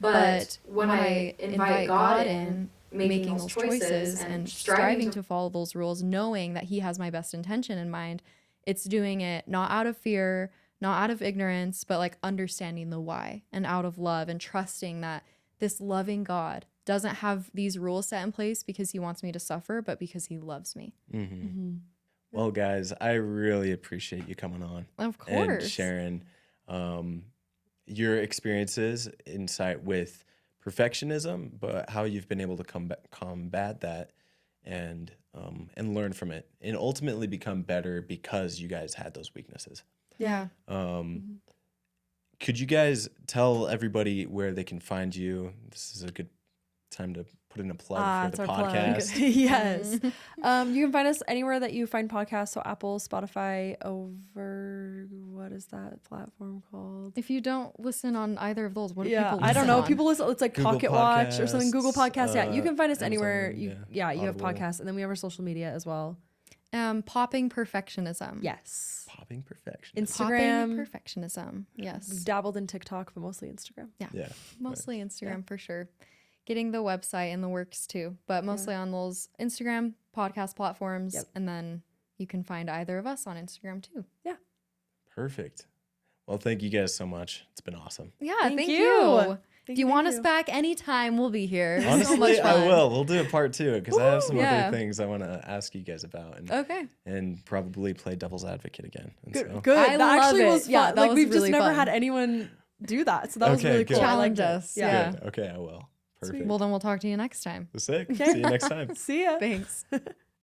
But when I invite God in, making those choices and striving to follow those rules, knowing that He has my best intention in mind, it's doing it not out of fear, not out of ignorance, but like understanding the why and out of love and trusting that this loving God doesn't have these rules set in place because He wants me to suffer, but because He loves me. Well, guys, I really appreciate you coming on. Of course. And sharing your experiences, insight with perfectionism, but how you've been able to combat that and learn from it and ultimately become better because you guys had those weaknesses. Yeah. Could you guys tell everybody where they can find you? This is a good time to put in a plug for the podcast. Yes. You can find us anywhere that you find podcasts. So Apple, Spotify, over, what is that platform called? If you don't listen on either of those, what do people listen I don't know. on? People listen, it's like Google Pocket Watch or something. Google Podcasts, Podcasts. You can find us Amazon, anywhere. You have Audible. podcasts. And then we have our social media as well. Popping Perfectionism. Yes. Popping Perfectionism. Instagram. Popping Perfectionism. Yes. We've dabbled in TikTok, but mostly Instagram. Yeah. Mostly Instagram for sure. Getting the website in the works too, but mostly on those Instagram podcast platforms. Yep. And then you can find either of us on Instagram too. Yeah. Perfect. Well, thank you guys so much. It's been awesome. Yeah. Thank Thank you. you. Thank If you you, want thank us you. back anytime, we'll be here. So Honestly, much I fun. will. We'll do a part 2 because I have some Yeah. other things I want to ask you guys about Okay. and probably play devil's advocate again. And Good. so- Good. I that love actually it. was fun. Yeah, that like was we've just really never fun. had anyone do that. So that was Okay, really good. cool. I liked Challenge it. us. Yeah. Yeah. Good. Okay, I will. Perfect. Well, then we'll talk to you next time. Sick. See you next time. See ya. Thanks.